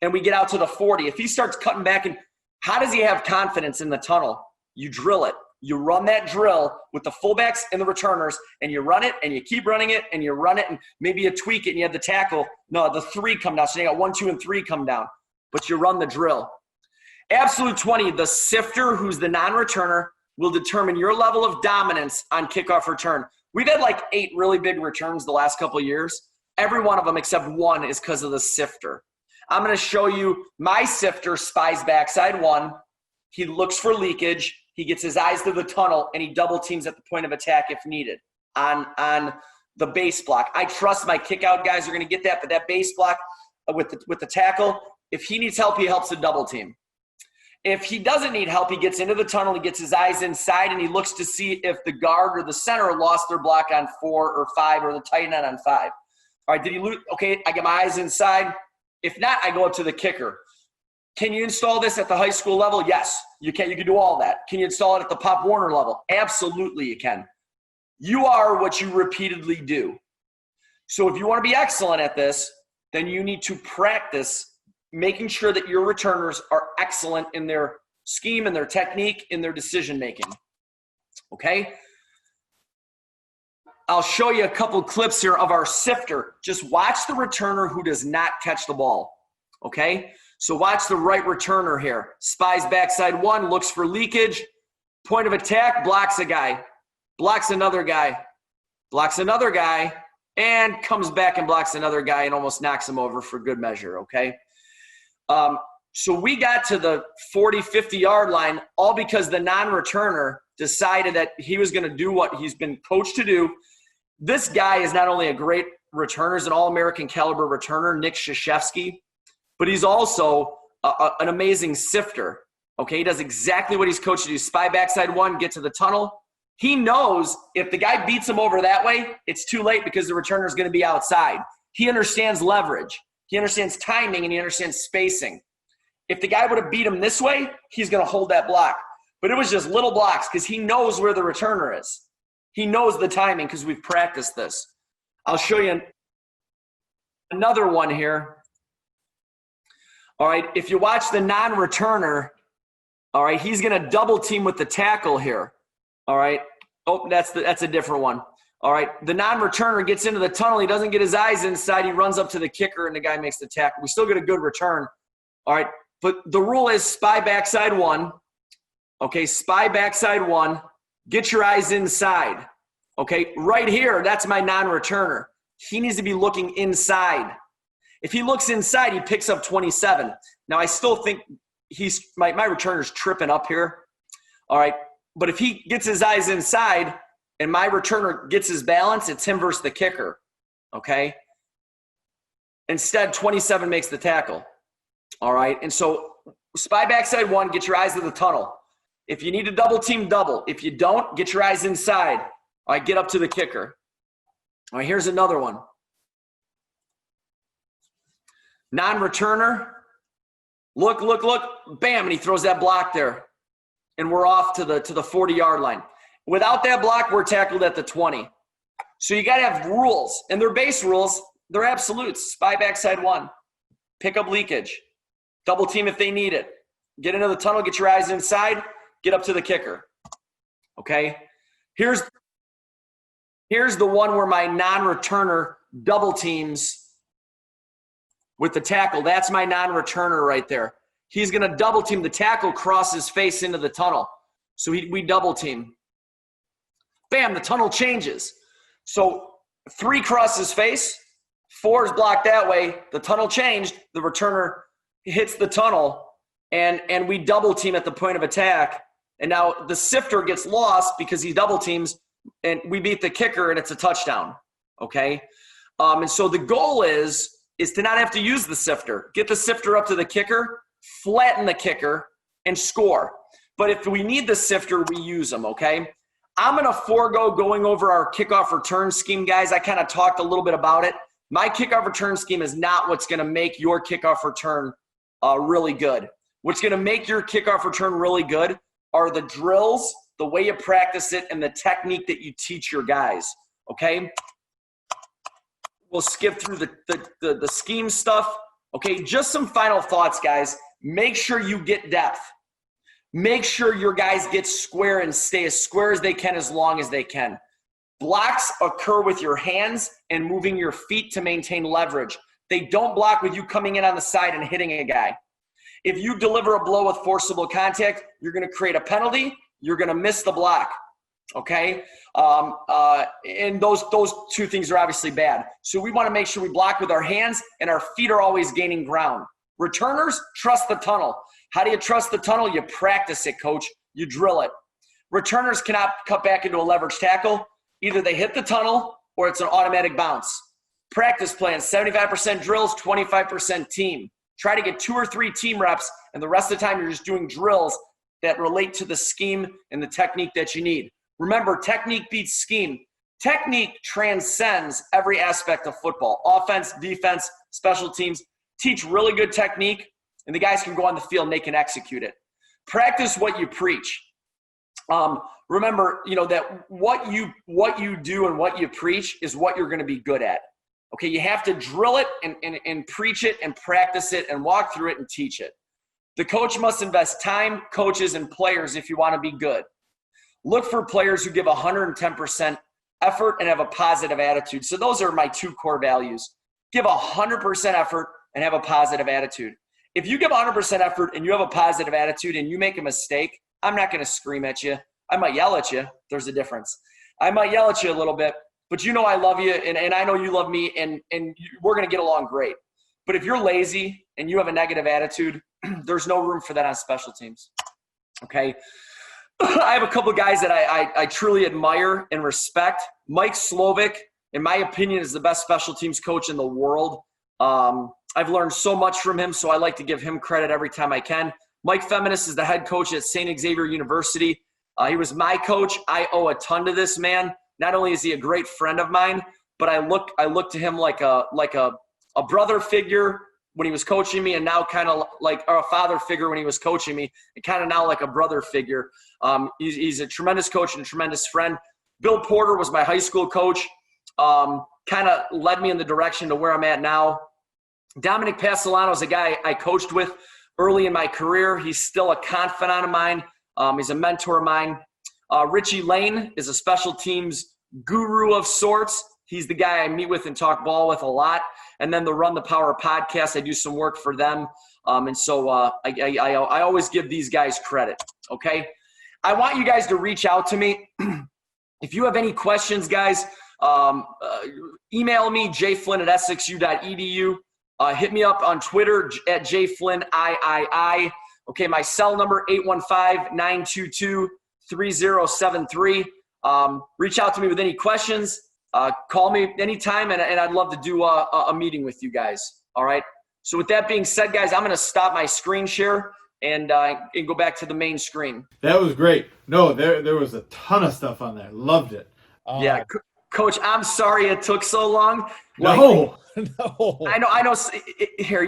And we get out to the 40. If he starts cutting back, and how does he have confidence in the tunnel? You drill it. You run that drill with the fullbacks and the returners, and you run it, and you keep running it, and you run it, and maybe you tweak it, and you have the tackle. No, the 3 come down. So you got 1, 2, and 3 come down. But you run the drill. Absolute 20, the sifter, who's the non-returner, will determine your level of dominance on kickoff return. We've had like 8 really big returns the last couple of years. Every one of them except one is because of the sifter. I'm going to show you my sifter spies backside 1. He looks for leakage. He gets his eyes to the tunnel, and he double teams at the point of attack if needed on the base block. I trust my kick out guys are going to get that, but that base block with the tackle, if he needs help, he helps the double team. If he doesn't need help, he gets into the tunnel, he gets his eyes inside, and he looks to see if the guard or the center lost their block on 4 or 5 or the tight end on 5. All right, did he lose? Okay, I get my eyes inside. If not, I go up to the kicker. Can you install this at the high school level? Yes, you can. You can do all that. Can you install it at the Pop Warner level? Absolutely you can. You are what you repeatedly do. So if you want to be excellent at this, then you need to practice making sure that your returners are excellent in their scheme and their technique, in their decision making. Okay? I'll show you a couple clips here of our sifter. Just watch the returner who does not catch the ball. Okay? So watch the right returner here. Spies backside 1, looks for leakage. Point of attack, blocks a guy. Blocks another guy. Blocks another guy. And comes back and blocks another guy and almost knocks him over for good measure. Okay? So we got to the 40, 50-yard line all because the non-returner decided that he was going to do what he's been coached to do. This guy is not only a great returner, he's an all-American caliber returner, Nick Krzyzewski, but he's also an amazing sifter. Okay, he does exactly what he's coached to do. Spy backside 1, get to the tunnel. He knows if the guy beats him over that way, it's too late because the returner is going to be outside. He understands leverage. He understands timing, and he understands spacing. If the guy would have beat him this way, he's going to hold that block. But it was just little blocks because he knows where the returner is. He knows the timing because we've practiced this. I'll show you another one here. All right, if you watch the non-returner, all right, he's going to double team with the tackle here. All right. Oh, that's a different one. All right, the non-returner gets into the tunnel. He doesn't get his eyes inside. He runs up to the kicker, and the guy makes the tackle. We still get a good return. All right, but the rule is spy backside 1. Okay, spy backside 1. Get your eyes inside. Okay, right here, that's my non-returner. He needs to be looking inside. If he looks inside, he picks up 27. Now, I still think my returner's tripping up here. All right, but if he gets his eyes inside – and my returner gets his balance, it's him versus the kicker, okay? Instead, 27 makes the tackle, all right? And so spy backside 1, get your eyes to the tunnel. If you need to double team, double. If you don't, get your eyes inside. All right, get up to the kicker. All right, here's another one. Non-returner, look, bam, and he throws that block there. And we're off to the 40-yard line. Without that block, we're tackled at the 20. So you got to have rules. And they're base rules. They're absolutes. Spy backside 1. Pick up leakage. Double team if they need it. Get into the tunnel, get your eyes inside, get up to the kicker. Okay? Here's the one where my non-returner double teams with the tackle. That's my non-returner right there. He's going to double team. The tackle crosses face into the tunnel. So we double team. Bam, the tunnel changes. So 3 crosses face, 4 is blocked that way. The tunnel changed. The returner hits the tunnel, and we double team at the point of attack. And now the sifter gets lost because he double teams, and we beat the kicker, and it's a touchdown. Okay? And so the goal is to not have to use the sifter. Get the sifter up to the kicker, flatten the kicker, and score. But if we need the sifter, we use them, okay? I'm going to forego going over our kickoff return scheme, guys. I kind of talked a little bit about it. My kickoff return scheme is not what's going to make your kickoff return really good. What's going to make your kickoff return really good are the drills, the way you practice it, and the technique that you teach your guys, okay? We'll skip through the scheme stuff. Okay, just some final thoughts, guys. Make sure you get depth. Make sure your guys get square and stay as square as they can as long as they can. Blocks occur with your hands and moving your feet to maintain leverage. They don't block with you coming in on the side and hitting a guy. If you deliver a blow with forcible contact, you're going to create a penalty. You're going to miss the block. Okay? And those 2 things are obviously bad. So we want to make sure we block with our hands and our feet are always gaining ground. Returners, trust the tunnel. How do you trust the tunnel? You practice it, coach. You drill it. Returners cannot cut back into a leverage tackle. Either they hit the tunnel or it's an automatic bounce. Practice plan, 75% drills, 25% team. Try to get 2 or 3 team reps, and the rest of the time you're just doing drills that relate to the scheme and the technique that you need. Remember, technique beats scheme. Technique transcends every aspect of football. Offense, defense, special teams. Teach really good technique, and the guys can go on the field and they can execute it. Practice what you preach. Remember, that what you do and what you preach is what you're going to be good at. Okay, you have to drill it and preach it and practice it and walk through it and teach it. The coach must invest time, coaches, and players if you want to be good. Look for players who give 110% effort and have a positive attitude. So those are my 2 core values. Give 100% effort and have a positive attitude. If you give 100% effort and you have a positive attitude and you make a mistake, I'm not going to scream at you. I might yell at you. There's a difference. I might yell at you a little bit, but you know I love you, and I know you love me, and we're going to get along great. But if you're lazy and you have a negative attitude, there's no room for that on special teams. Okay? I have a couple of guys that I truly admire and respect. Mike Slovic, in my opinion, is the best special teams coach in the world. I've learned so much from him, so I like to give him credit every time I can. Mike Feminist is the head coach at St. Xavier University. He was my coach. I owe a ton to this man. Not only is he a great friend of mine, but I look to him like a brother figure when he was coaching me, and now kind of like a father figure when he was coaching me, and kind of now like a brother figure. He's a tremendous coach and a tremendous friend. Bill Porter was my high school coach. Kind of led me in the direction to where I'm at now. Dominic Pasolano is a guy I coached with early in my career. He's still a confidant of mine. He's a mentor of mine. Richie Lane is a special teams guru of sorts. He's the guy I meet with and talk ball with a lot. And then the Run the Power podcast, I do some work for them. And so I always give these guys credit, okay? I want you guys to reach out to me. If you have any questions, guys, email me, jflynn@sxu.edu. Hit me up on Twitter at jflynnii. Okay, my cell number, 815-922-3073. Reach out to me with any questions. Call me anytime, and I'd love to do a meeting with you guys. All right? So with that being said, guys, I'm going to stop my screen share and go back to the main screen. That was great. No, there was a ton of stuff on there. Loved it. Yeah, Coach, I'm sorry it took so long. No. I know. Here,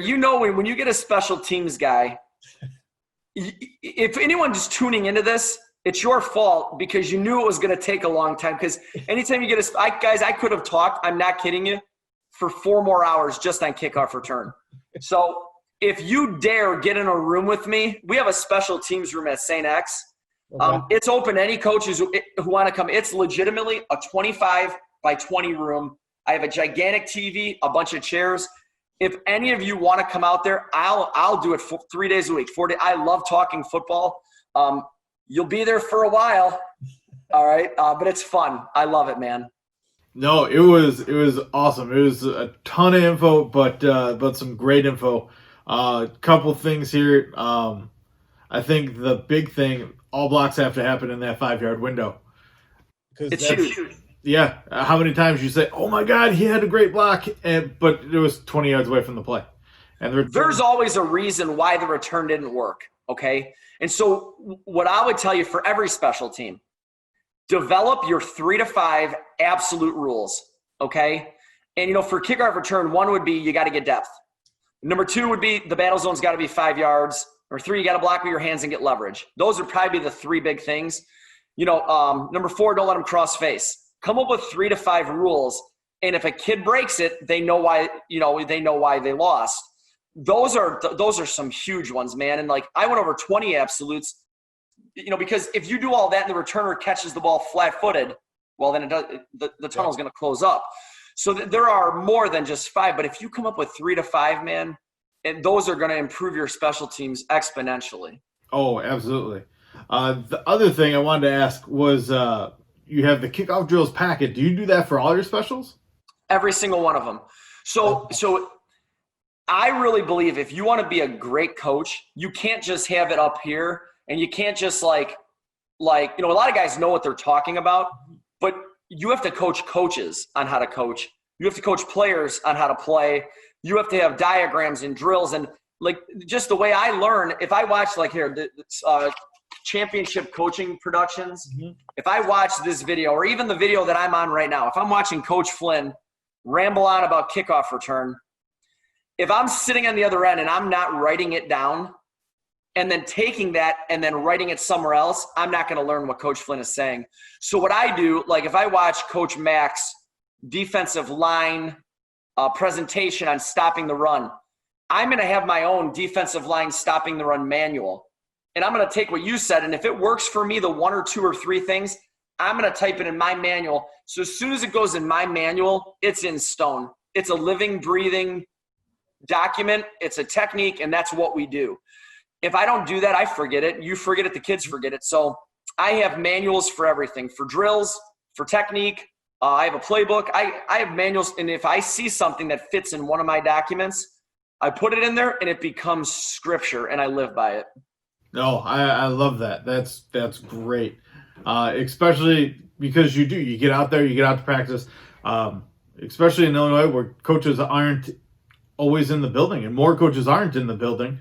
when you get a special teams guy, if anyone's tuning into this, it's your fault because you knew it was going to take a long time. Because anytime you get I could have talked, I'm not kidding you, for 4 more hours just on kickoff return. So if you dare get in a room with me, we have a special teams room at St. X. Okay. It's open to any coaches who want to come. It's legitimately a 25 by 20 room. I have a gigantic TV, a bunch of chairs. If any of you want to come out there, I'll do it for 3 days a week, 4 days. I love talking football. You'll be there for a while. All right. But it's fun. I love it, man. No, it was awesome. It was a ton of info, but some great info. Couple things here. I think the big thing, all blocks have to happen in that 5-yard window. It's huge. Yeah. How many times you say, "Oh my God, he had a great block," but it was 20 yards away from the play. And there's always a reason why the return didn't work. Okay. And so what I would tell you for every special team, develop your 3 to 5 absolute rules. Okay. And, for kickoff return, 1 would be you got to get depth. Number 2 would be the battle zone's got to be 5 yards. Or 3, you got to block with your hands and get leverage. Those would probably be the 3 big things. Number 4, don't let them cross face. Come up with 3 to 5 rules. And if a kid breaks it, they know why, they know why they lost. Those are some huge ones, man. And I went over 20 absolutes, because if you do all that and the returner catches the ball flat-footed, well, then the tunnel's going to close up. So there are more than just 5, but if you come up with 3 to 5, man, and those are going to improve your special teams exponentially. Oh, absolutely. The other thing I wanted to ask was you have the kickoff drills packet. Do you do that for all your specials? Every single one of them. So I really believe if you want to be a great coach, you can't just have it up here, and you can't just a lot of guys know what they're talking about, but you have to coach coaches on how to coach. You have to coach players on how to play. You have to have diagrams and drills, and just the way I learn. If I watch championship coaching productions, if I watch this video or even the video that I'm on right now, if I'm watching Coach Flynn ramble on about kickoff return, if I'm sitting on the other end and I'm not writing it down and then taking that and then writing it somewhere else, I'm not going to learn what Coach Flynn is saying. So what I do, if I watch Coach Mack's defensive line presentation on stopping the run, I'm going to have my own defensive line stopping the run manual. And I'm going to take what you said, and if it works for me, the 1 or 2 or 3 things, I'm going to type it in my manual. So as soon as it goes in my manual, it's in stone. It's a living, breathing document. It's a technique, and that's what we do. If I don't do that, I forget it. You forget it. The kids forget it. So I have manuals for everything, for drills, for technique. I have a playbook. I have manuals, and if I see something that fits in one of my documents, I put it in there, and it becomes scripture, and I live by it. No, I love that. That's great, especially because you get out there, you get out to practice, especially in Illinois where coaches aren't always in the building, and more coaches aren't in the building.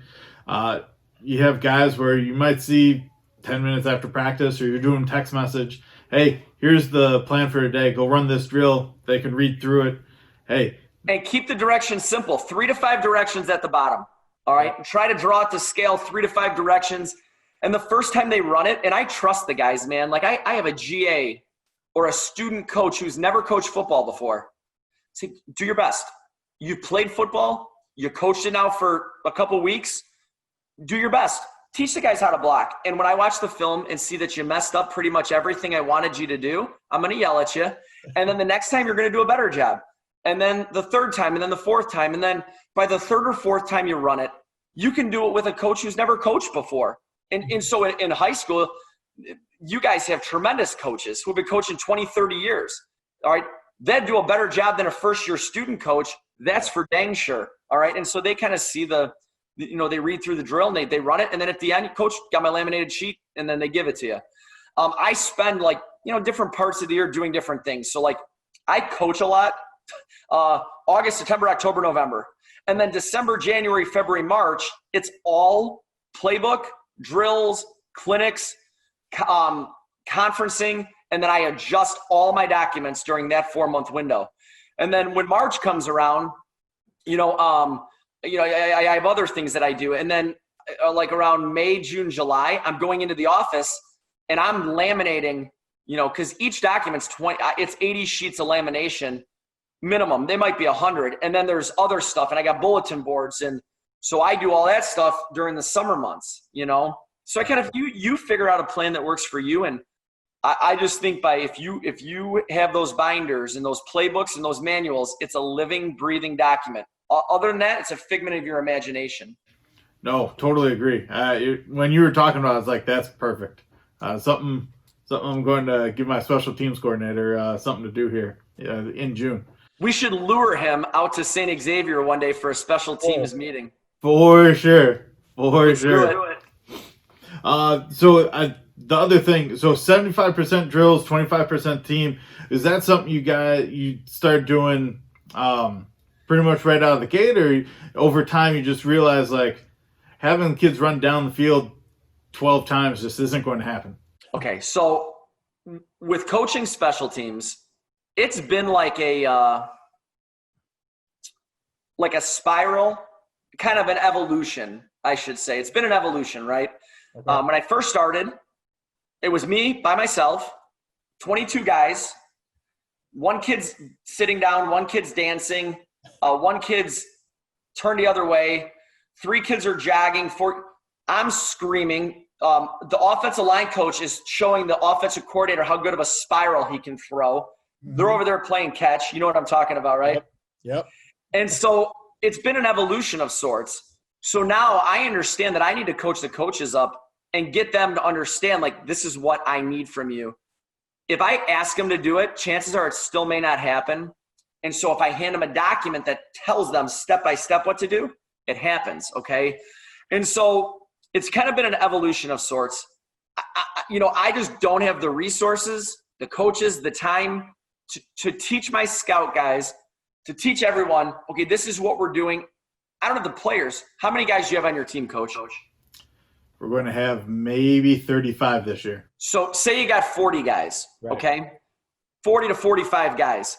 You have guys where you might see 10 minutes after practice, or you're doing text message, "Hey, here's the plan for today. Go run this drill." They can read through it. Hey. And keep the directions simple. 3 to 5 directions at the bottom. All right. And try to draw it to scale 3 to 5 directions. And the first time they run it, and I trust the guys, man. I have a GA or a student coach who's never coached football before. Say, do your best. You've played football. You coached it now for a couple weeks. Do your best. Teach the guys how to block. And when I watch the film and see that you messed up pretty much everything I wanted you to do, I'm going to yell at you. And then the next time you're going to do a better job. And then the third time, and then the fourth time. And then by the third or fourth time you run it, you can do it with a coach who's never coached before. And so in high school, you guys have tremendous coaches who have been coaching 20, 30 years. All right. They'd do a better job than a first-year student coach. That's for dang sure. All right. And so they kind of see they read through the drill and they run it. And then at the end, coach, got my laminated sheet, and then they give it to you. I spend different parts of the year doing different things. So I coach a lot. August, September, October, November. And then December, January, February, March, it's all playbook, drills, clinics, conferencing, and then I adjust all my documents during that 4-month window. And then when March comes around, I have other things that I do. And then around May, June, July, I'm going into the office and I'm laminating, because each document's 80 sheets of lamination minimum. They might be 100. And then there's other stuff. And I got bulletin boards and So I do all that stuff during the summer months, you know? So I kind of, you figure out a plan that works for you. And I just think if you have those binders and those playbooks and those manuals, it's a living, breathing document. Other than that, it's a figment of your imagination. No, totally agree. When you were talking about it, I was like, that's perfect. Something I'm going to give my special teams coordinator something to do here in June. We should lure him out to St. Xavier one day for a special teams meeting. For sure. Let's do it. The other thing, so 75% drills, 25% team. Is that something you start doing pretty much right out of the gate, or over time you just realize like having kids run down the field 12 times just isn't going to happen? Okay, so with coaching special teams, it's been like a spiral, kind of an evolution, I should say. It's been an evolution, right? Okay. When I first started, it was me by myself, 22 guys, one kid's sitting down, one kid's dancing, one kid's turned the other way, 3 kids are jogging, I'm screaming. The offensive line coach is showing the offensive coordinator how good of a spiral he can throw. Mm-hmm. They're over there playing catch. You know what I'm talking about, right? Yep. And so it's been an evolution of sorts. So now I understand that I need to coach the coaches up and get them to understand, like, this is what I need from you. If I ask them to do it, chances are it still may not happen. And so if I hand them a document that tells them step by step what to do, it happens, okay? And so it's kind of been an evolution of sorts. I just don't have the resources, the coaches, the time to teach my scout guys, to teach everyone, okay, this is what we're doing. I don't have the players. How many guys do you have on your team, Coach? We're going to have maybe 35 this year. So say you got 40 guys, right. Okay? 40 to 45 guys.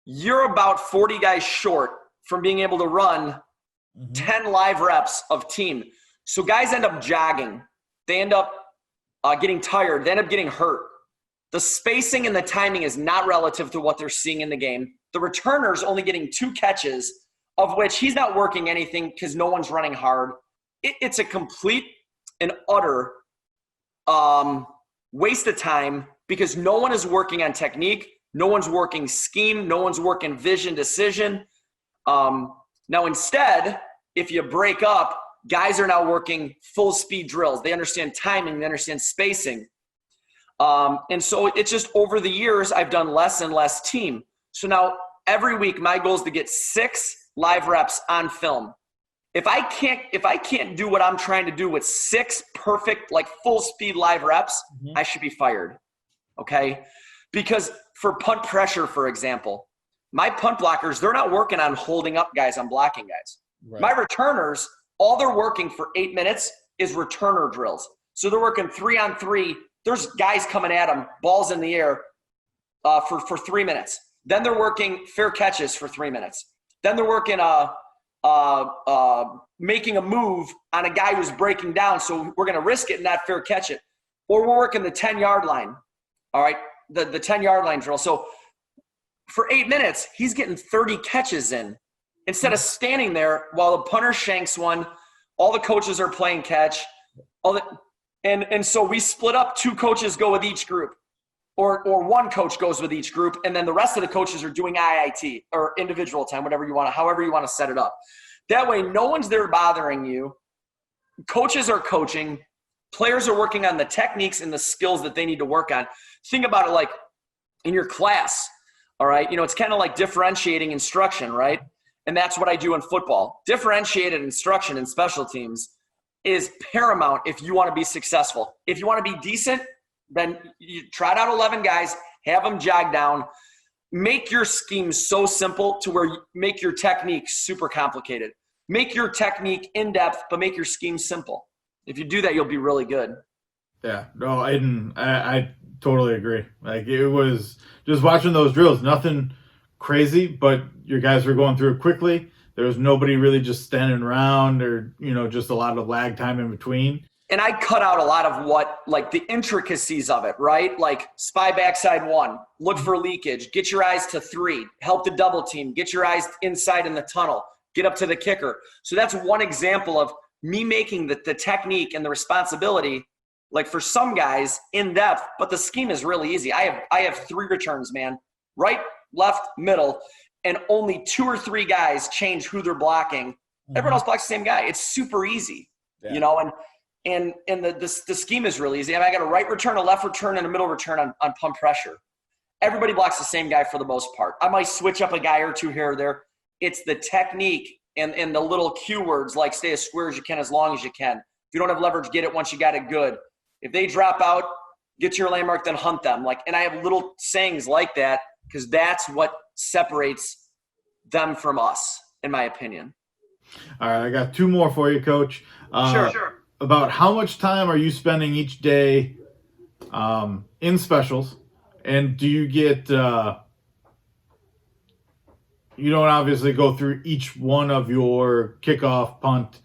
You're about 40 guys short from being able to run 10 live reps of team. So guys end up jogging. They end up getting tired. They end up getting hurt. The spacing and the timing is not relative to what they're seeing in the game. The returner's only getting 2 catches, of which he's not working anything because no one's running hard. It's a complete and utter waste of time because no one is working on technique. No one's working scheme. No one's working vision, decision. Now instead, if you break up, guys are now working full speed drills. They understand timing. They understand spacing. And so it's just over the years, I've done less and less team. So now every week, my goal is to get 6 live reps on film. If I can't do what I'm trying to do with 6 perfect, like full speed live reps, I should be fired. Okay. Because for punt pressure, for example, my punt blockers, they're not working on holding up guys, on blocking guys. Right. My returners, all they're working for 8 minutes is returner drills. So they're working 3-on-3. There's guys coming at them, balls in the air for 3 minutes. Then they're working fair catches for 3 minutes. Then they're working making a move on a guy who's breaking down. So we're going to risk it and not fair catch it. Or we're working the 10-yard line. All right, the 10-yard line drill. So for 8 minutes, he's getting 30 catches in. Instead of standing there while the punter shanks one, all the coaches are playing catch. And so we split up. 2 coaches go with each group. Or 1 coach goes with each group, and then the rest of the coaches are doing IIT or individual time, however you want to set it up. That way, no one's there bothering you. Coaches are coaching. Players are working on the techniques and the skills that they need to work on. Think about it like in your class, all right? It's kind of like differentiating instruction, right? And that's what I do in football. Differentiated instruction in special teams is paramount if you want to be successful. If you want to be decent, then you trot out 11 guys, have them jog down, make your scheme so simple to where you make your technique super complicated. Make your technique in-depth, but make your scheme simple. If you do that, you'll be really good. Yeah, no, I totally agree. Like, it was just watching those drills, nothing crazy, but your guys were going through it quickly. There was nobody really just standing around or, just a lot of lag time in between. And I cut out a lot of like the intricacies of it, right? Like spy backside 1, look for leakage, get your eyes to 3, help the double team, get your eyes inside in the tunnel, get up to the kicker. So that's one example of me making the technique and the responsibility, like for some guys, in depth, but the scheme is really easy. I have 3 returns, man. Right, left, middle, and only 2 or 3 guys change who they're blocking. Everyone else blocks the same guy. It's super easy, you know, and the scheme is really easy. I mean, I got a right return, a left return, and a middle return on pump pressure. Everybody blocks the same guy for the most part. I might switch up a guy or 2 here or there. It's the technique and the little cue words like stay as square as you can as long as you can. If you don't have leverage, get it once you got it good. If they drop out, get to your landmark, then hunt them. And I have little sayings like that because that's what separates them from us, in my opinion. All right, I got 2 more for you, Coach. Sure. About how much time are you spending each day in specials? And do you get you don't obviously go through each one of your kickoff, punt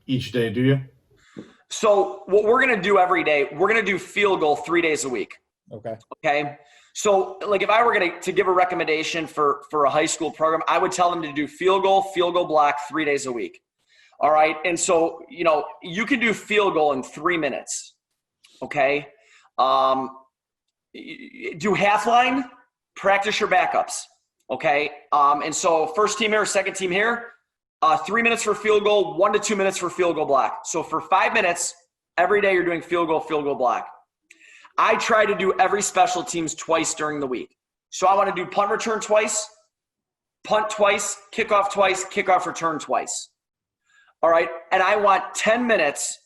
each day, do you? So what we're going to do every day, we're going to do field goal 3 days a week. Okay. So like if I were going to give a recommendation for a high school program, I would tell them to do field goal block 3 days a week. All right. And so, you know, you can do field goal in 3 minutes. Okay. Do half line, practice your backups. Okay. And so first team here, second team here, 3 minutes for field goal, 1 to 2 minutes for field goal block. So for 5 minutes, every day you're doing field goal block. I try to do every special teams twice during the week. So I want to do punt return twice, punt twice, kickoff return twice. All right. And I want 10 minutes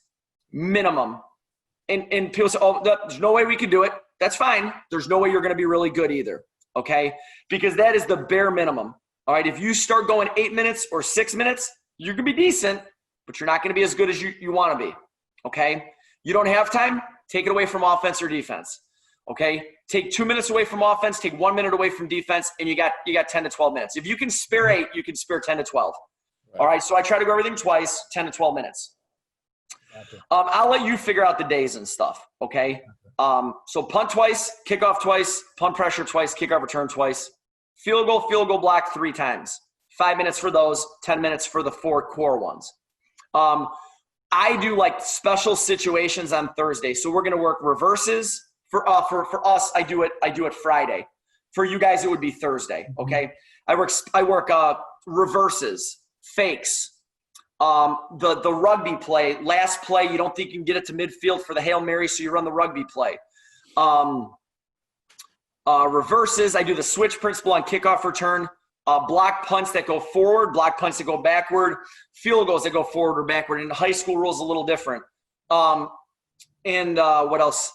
minimum. And people say, oh, there's no way we could do it. That's fine. There's no way you're going to be really good either. Okay. Because that is the bare minimum. All right. If you start going 8 minutes or 6 minutes, you're going to be decent, but you're not going to be as good as you want to be. Okay. You don't have time. Take it away from offense or defense. Okay. Take 2 minutes away from offense, take 1 minute away from defense, and you got 10 to 12 minutes. If you can spare 8, you can spare 10 to 12. Right. All right. So I try to go everything twice, 10 to 12 minutes. Gotcha. I'll let you figure out the days and stuff. Okay. So punt twice, kickoff twice, punt pressure twice, kickoff return twice, field goal block 3 times, 5 minutes for those, 10 minutes for the 4 core ones. I do like special situations on Thursday. So we're going to work reverses for us. I do it Friday. For you guys, it would be Thursday. Okay. I work reverses, fakes, the rugby play, last play. You don't think you can get it to midfield for the Hail Mary. So you run the rugby play. Reverses. I do the switch principle on kickoff return. Block punts that go forward, block punts that go backward, field goals that go forward or backward. And the high school rules a little different. What else?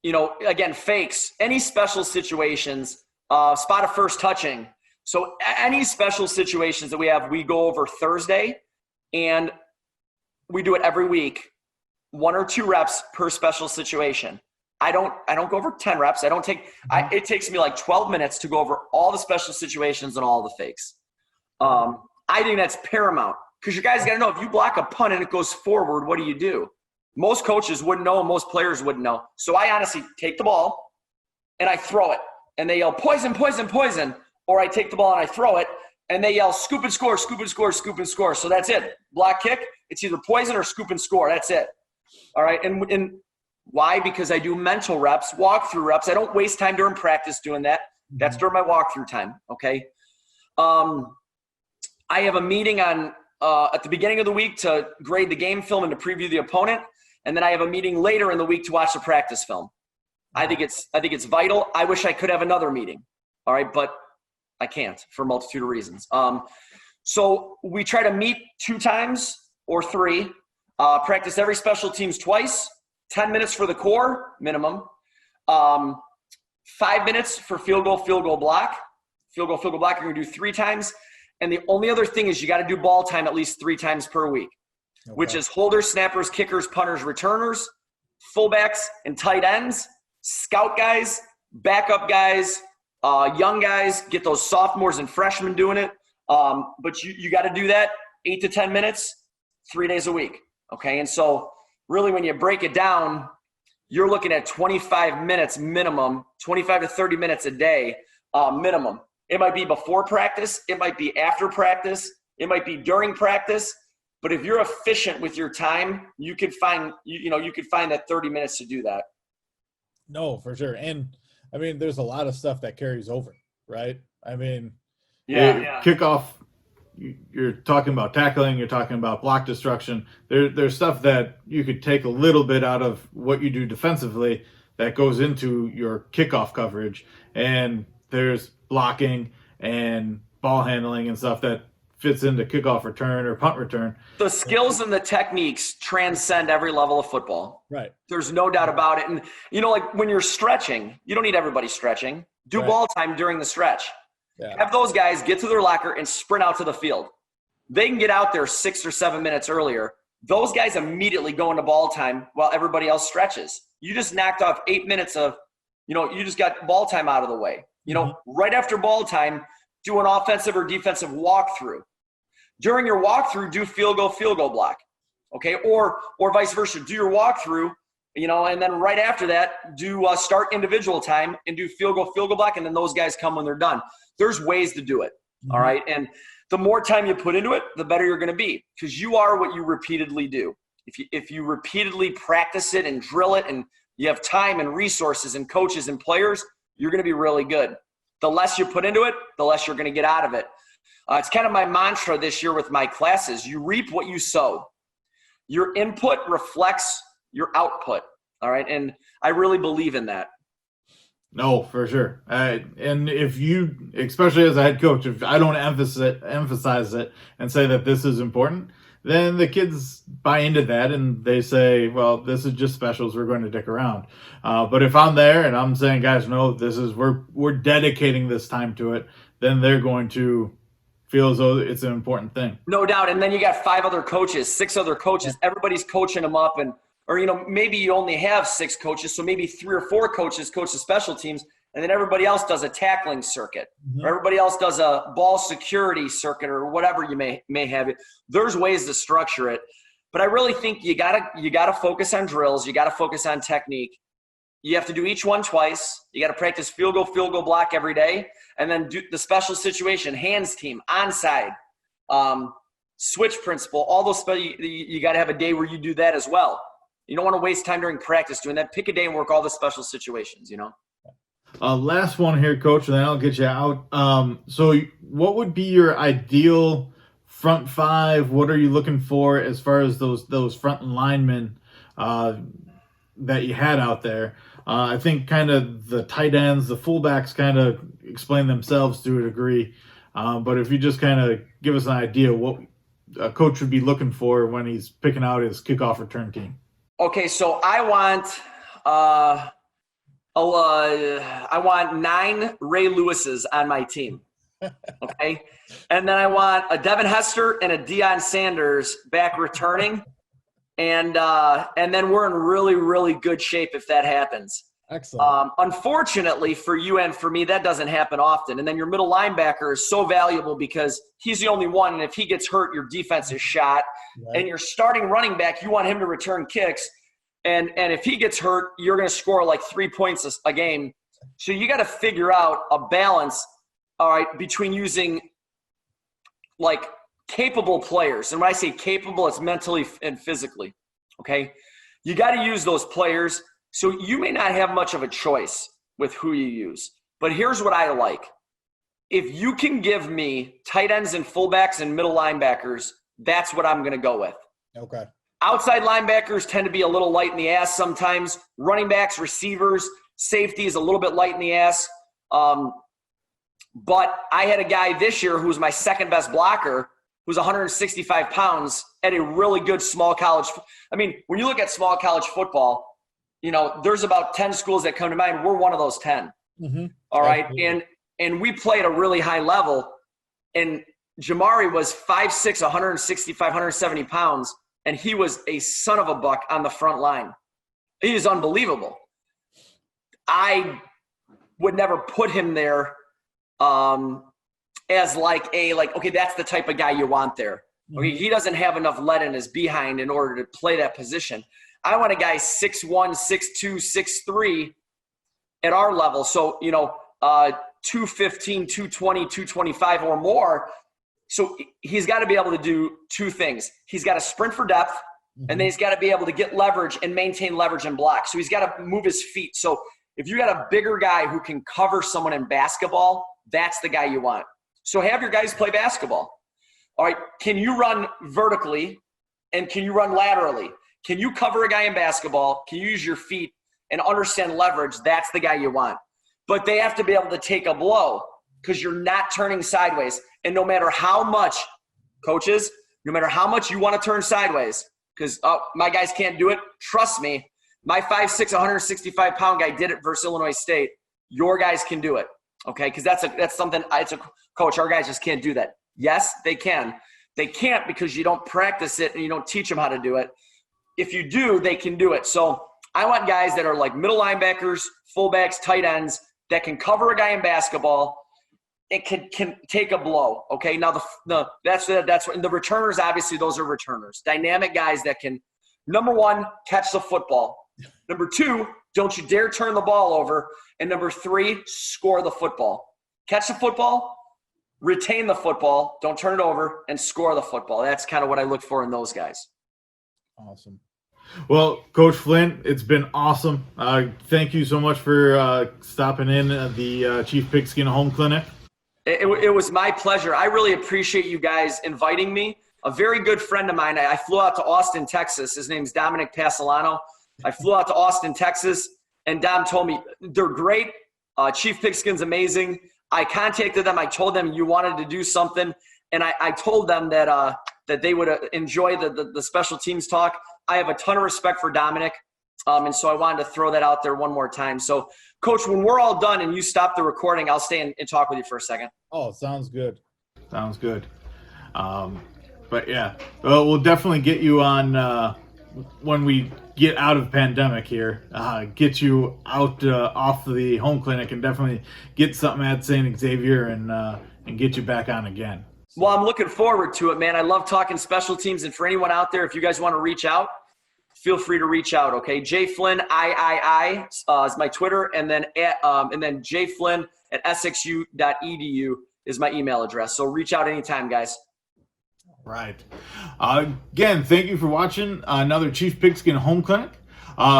Again, fakes, any special situations, spot of first touching. So any special situations that we have, we go over Thursday, and we do it every week, 1 or 2 reps per special situation. I don't go over 10 reps. It takes me like 12 minutes to go over all the special situations and all the fakes. I think that's paramount because you guys got to know if you block a punt and it goes forward, what do? Most coaches wouldn't know and most players wouldn't know. So I honestly take the ball and I throw it and they yell poison, poison, poison. Or I take the ball and I throw it and they yell scoop and score, scoop and score, scoop and score. So that's it. Block kick. It's either poison or scoop and score. That's it. All right. And why? Because I do mental reps, walkthrough reps. I don't waste time during practice doing that. That's during my walkthrough time. Okay. I have a meeting on at the beginning of the week to grade the game film and to preview the opponent. And then I have a meeting later in the week to watch the practice film. I think it's vital. I wish I could have another meeting. All right. But I can't for a multitude of reasons. So we try to meet 2 times or 3, practice every special teams twice, 10 minutes for the core minimum, 5 minutes for field goal block. Field goal block, you're going to do 3 times. And the only other thing is you got to do ball time at least 3 times per week, which is holders, snappers, kickers, punters, returners, fullbacks, and tight ends, scout guys, backup guys, young guys, get those sophomores and freshmen doing it. But you got to do that 8 to 10 minutes, 3 days a week. Okay. And so really when you break it down, you're looking at 25 minutes minimum, 25 to 30 minutes a day minimum. It might be before practice. It might be after practice. It might be during practice. But if you're efficient with your time, you could find, you could find that 30 minutes to do that. No, for sure. And I mean, there's a lot of stuff that carries over, right? I mean, kickoff, you're talking about tackling, you're talking about block destruction. There's stuff that you could take a little bit out of what you do defensively that goes into your kickoff coverage. And there's blocking and ball handling and stuff that fits into kickoff return or punt return. The skills and the techniques transcend every level of football. Right. There's no doubt about it. And, like when you're stretching, you don't need everybody stretching. Do ball time during the stretch. Yeah. Have those guys get to their locker and sprint out to the field. They can get out there 6 or 7 minutes earlier. Those guys immediately go into ball time while everybody else stretches. You just knocked off 8 minutes of, you just got ball time out of the way. Right after ball time, do an offensive or defensive walkthrough. During your walkthrough, do field goal block, okay? Or vice versa, do your walkthrough, and then right after that, do start individual time and do field goal block, and then those guys come when they're done. There's ways to do it, all right? And the more time you put into it, the better you're going to be, because you are what you repeatedly do. If you repeatedly practice it and drill it, and you have time and resources and coaches and players, you're going to be really good. The less you put into it, the less you're going to get out of it. It's kind of my mantra this year with my classes. You reap what you sow. Your input reflects your output, all right? And I really believe in that. No, for sure. And if you, especially as a head coach, if I don't emphasize it and say that this is important, then the kids buy into that and they say, well, this is just specials, we're going to dick around. But if I'm there and I'm saying, guys, no, this is, we're dedicating this time to it, then they're going to feel as though it's an important thing. No doubt. And then you got 5 other coaches, 6 other coaches, everybody's coaching them up, or maybe you only have 6 coaches, so maybe 3 or 4 coaches coach the special teams, and then everybody else does a tackling circuit, or everybody else does a ball security circuit, or whatever you may have it. There's ways to structure it, but I really think you gotta focus on drills. You gotta focus on technique. You have to do each one twice. You got to practice field goal block every day, and then do the special situation, hands team, onside, switch principle. All those you got to have a day where you do that as well. You don't want to waste time during practice doing that. Pick a day and work all the special situations. Last one here, Coach, and then I'll get you out. So what would be your ideal front 5? What are you looking for as far as those front linemen that you had out there? I think kind of the tight ends, the fullbacks kind of explain themselves to a degree. But if you just kind of give us an idea what a coach would be looking for when he's picking out his kickoff return team. Okay, so I want 9 Ray Lewises on my team. Okay, and then I want a Devin Hester and a Deion Sanders back returning, and then we're in really, really good shape if that happens. Excellent. Unfortunately for you and for me, that doesn't happen often. And then your middle linebacker is so valuable because he's the only one, and if he gets hurt, your defense is shot. Right. And your starting running back, you want him to return kicks. And if he gets hurt, you're going to score like 3 points a game. So you got to figure out a balance, all right, between using like capable players. And when I say capable, it's mentally and physically, okay? You got to use those players. So you may not have much of a choice with who you use. But here's what I like. If you can give me tight ends and fullbacks and middle linebackers, that's what I'm going to go with. Okay. Outside linebackers tend to be a little light in the ass sometimes. Running backs, receivers, safeties, a little bit light in the ass. But I had a guy this year who was my second best blocker, who's 165 pounds at a really good small college. I mean, when you look at small college football, there's about 10 schools that come to mind. We're one of those 10. Mm-hmm. All right. And we play at a really high level. And Jamari was 5'6", 165, 170 pounds. And he was a son of a buck on the front line. He is unbelievable. I would never put him there as okay, that's the type of guy you want there. Okay, he doesn't have enough lead in his behind in order to play that position. I want a guy 6'1", 6'2", 6'3" at our level. So, 215, 220, 225 or more. So he's got to be able to do two things. He's got to sprint for depth, and then he's got to be able to get leverage and maintain leverage and block. So he's got to move his feet. So if you got a bigger guy who can cover someone in basketball, that's the guy you want. So have your guys play basketball. All right, can you run vertically and can you run laterally? Can you cover a guy in basketball? Can you use your feet and understand leverage? That's the guy you want. But they have to be able to take a blow because you're not turning sideways. And no matter how much, coaches, no matter how much you want to turn sideways, because my guys can't do it, trust me, my 5'6", 165-pound guy did it versus Illinois State. Your guys can do it, okay? Because that's something, it's a coach, our guys just can't do that. Yes, they can. They can't because you don't practice it and you don't teach them how to do it. If you do, they can do it. So I want guys that are like middle linebackers, fullbacks, tight ends that can cover a guy in basketball. It can take a blow. Okay. Now that's what the returners, obviously those are returners, dynamic guys that can, number one, catch the football. Number two, don't you dare turn the ball over. And number three, score the football. Catch the football, retain the football, don't turn it over, and score the football. That's kind of what I look for in those guys. Awesome. Well, Coach Flynn, it's been awesome. Thank you so much for stopping in at the Chief Pigskin Home Clinic. It was my pleasure. I really appreciate you guys inviting me. A very good friend of mine, I flew out to Austin, Texas. His name's Dominic Pasolano. I flew out to Austin, Texas, and Dom told me they're great. Chief Pigskin's amazing. I contacted them. I told them you wanted to do something, and I told them that they would enjoy the special teams talk. I have a ton of respect for Dominic, and so I wanted to throw that out there one more time. So, Coach, when we're all done and you stop the recording, I'll stay and talk with you for a second. Oh, sounds good. Sounds good. But yeah, we'll definitely get you on when we get out of pandemic here. Get you out off the home clinic and definitely get something at St. Xavier and get you back on again. Well, I'm looking forward to it, man. I love talking special teams, and for anyone out there, if you guys want to reach out, feel free to reach out. Okay, J Flynn III is my Twitter, and then jflynn@sxu.edu is my email address. So reach out anytime, guys. Right. Again, thank you for watching another Chief Pigskin Home Clinic.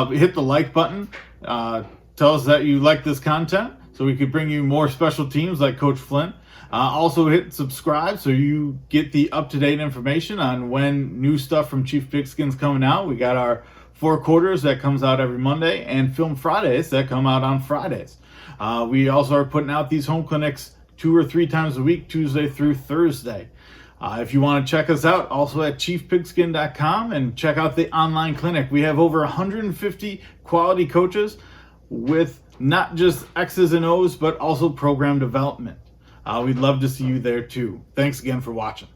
Hit the like button. Tell us that you like this content so we could bring you more special teams like Coach Flynn. Also hit subscribe so you get the up-to-date information on when new stuff from Chief Pigskin's coming out. We got our 4 quarters that comes out every Monday and Film Fridays that come out on Fridays. We also are putting out these home clinics 2 or 3 times a week, Tuesday through Thursday. If you want to check us out, also at chiefpigskin.com, and check out the online clinic. We have over 150 quality coaches with not just X's and O's, but also program development. We'd love to see you there too. Thanks again for watching.